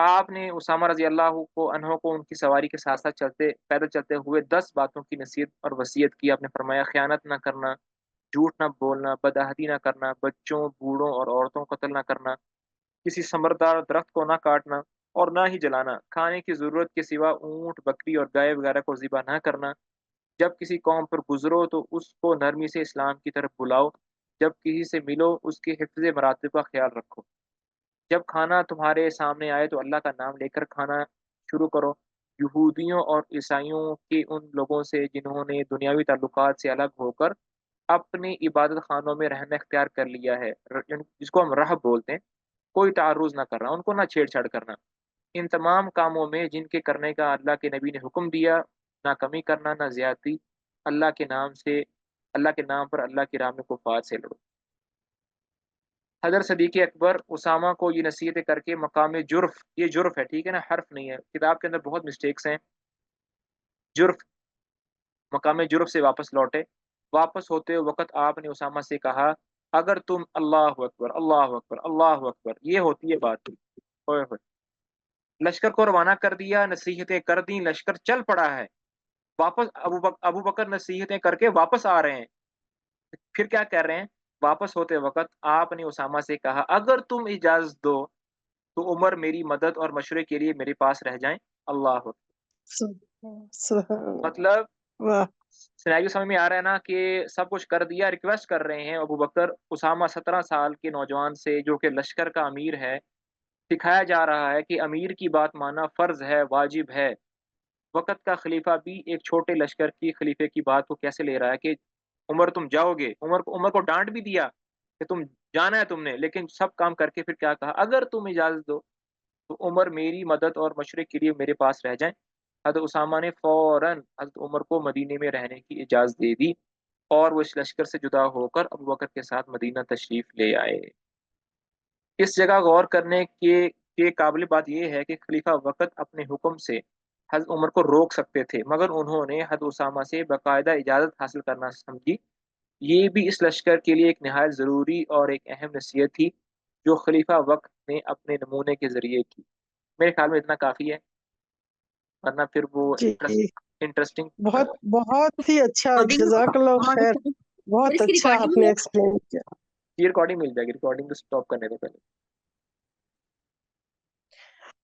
Speaker 1: آپ نے اسامہ رضی اللہ عنہ کو ان کی سواری کے ساتھ ساتھ پیدل چلتے ہوئے 10 باتوں کی نصیحت اور وصیت کی. آپ نے فرمایا خیانت نہ کرنا، جھوٹ نہ بولنا، بدعہدی نہ کرنا، بچوں، بوڑھوں اور عورتوں کو قتل نہ کرنا، کسی ثمردار درخت کو نہ کاٹنا اور نہ ہی جلانا، کھانے کی ضرورت کے سوا اونٹ، بکری اور گائے وغیرہ کو ذبح نہ کرنا. جب کسی قوم پر گزرو تو اس کو نرمی سے اسلام کی طرف بلاؤ، جب کسی سے ملو اس کے حفظ مراتب کا خیال رکھو، جب کھانا تمہارے سامنے آئے تو اللہ کا نام لے کر کھانا شروع کرو. یہودیوں اور عیسائیوں کے ان لوگوں سے جنہوں نے دنیاوی تعلقات سے الگ ہو کر اپنی عبادت خانوں میں رہنا اختیار کر لیا ہے، جس کو ہم رہب بولتے ہیں، کوئی تعرض نہ کرنا، ان کو نہ چھیڑ چھاڑ کرنا. ان تمام کاموں میں جن کے کرنے کا اللہ کے نبی نے حکم دیا، نہ کمی کرنا نہ زیادتی. اللہ کے نام پر اللہ کی راہ میں کفار سے لڑو. حضرت صدیق اکبر اسامہ کو یہ نصیحتیں کر کے مقام جرف، یہ جرف ہے ٹھیک ہے نا، حرف نہیں ہے، کتاب کے اندر بہت مسٹیکس ہیں، جرف، مقام جرف سے واپس لوٹے. واپس ہوتے وقت آپ نے اسامہ سے کہا اگر تم اللہ اکبر اللہ اکبر اللہ اکبر، یہ ہوتی ہے بات. ہوئے ہوئے لشکر کو روانہ کر دیا، نصیحتیں کر دیں، لشکر چل پڑا ہے. واپس ابو بکر نصیحتیں کر کے واپس آ رہے ہیں. پھر کیا کر رہے ہیں؟ واپس ہوتے وقت آپ نے اسامہ سے کہا اگر تم اجازت دو تو عمر میری مدد اور مشورے کے لیے میرے پاس رہ جائیں. اللہ اکبر.
Speaker 4: سبحان اللہ.
Speaker 1: مطلب
Speaker 4: واہ.
Speaker 1: سیناریو سمجھ میں آ رہا ہے نا کہ سب کچھ کر دیا، ریکویسٹ کر رہے ہیں ابو بکر. اسامہ 17 سال کے نوجوان سے جو کہ لشکر کا امیر ہے، سکھایا جا رہا ہے کہ امیر کی بات ماننا فرض ہے، واجب ہے. وقت کا خلیفہ بھی ایک چھوٹے لشکر کی خلیفے کی بات کو کیسے لے رہا ہے کہ عمر تم جاؤ گے. عمر کو ڈانٹ بھی دیا کہ تم جانا ہے تم نے، لیکن سب کام کر کے پھر کیا کہا اگر تم اجازت دو تو عمر میری مدد اور مشورے کے لیے میرے پاس رہ جائیں. حضرت اسامہ نے فوراً حضرت عمر کو مدینے میں رہنے کی اجازت دے دی اور وہ اس لشکر سے جدا ہو کر ابو بکر کے ساتھ مدینہ تشریف لے آئے. اس جگہ غور کرنے کے قابل بات یہ ہے کہ خلیفہ وقت اپنے حکم سے حضرت عمر کو روک سکتے تھے، مگر انہوں نے حضرت اسامہ سے باقاعدہ اجازت حاصل کرنا سمجھی. یہ بھی اس لشکر کے لیے ایک نہایت ضروری اور ایک اہم نصیحت تھی جو خلیفہ وقت نے اپنے نمونے کے ذریعے کی. میرے خیال میں اتنا کافی ہے، ورنہ پھر وہ
Speaker 4: جی
Speaker 1: انٹرسٹنگ.
Speaker 4: بہت بہت ہی اچھا.
Speaker 6: ریکارڈنگ
Speaker 4: جزاک اللہ
Speaker 6: بہت
Speaker 4: خیر.
Speaker 6: اچھا.
Speaker 4: بہت
Speaker 6: اس کی
Speaker 4: اچھا
Speaker 6: ریکارڈنگ
Speaker 4: آپ نے ایکسپلین کیا.
Speaker 1: یہ ریکارڈنگ مل جائے گی، ریکارڈنگ کو اسٹاپ کرنے سے پہلے.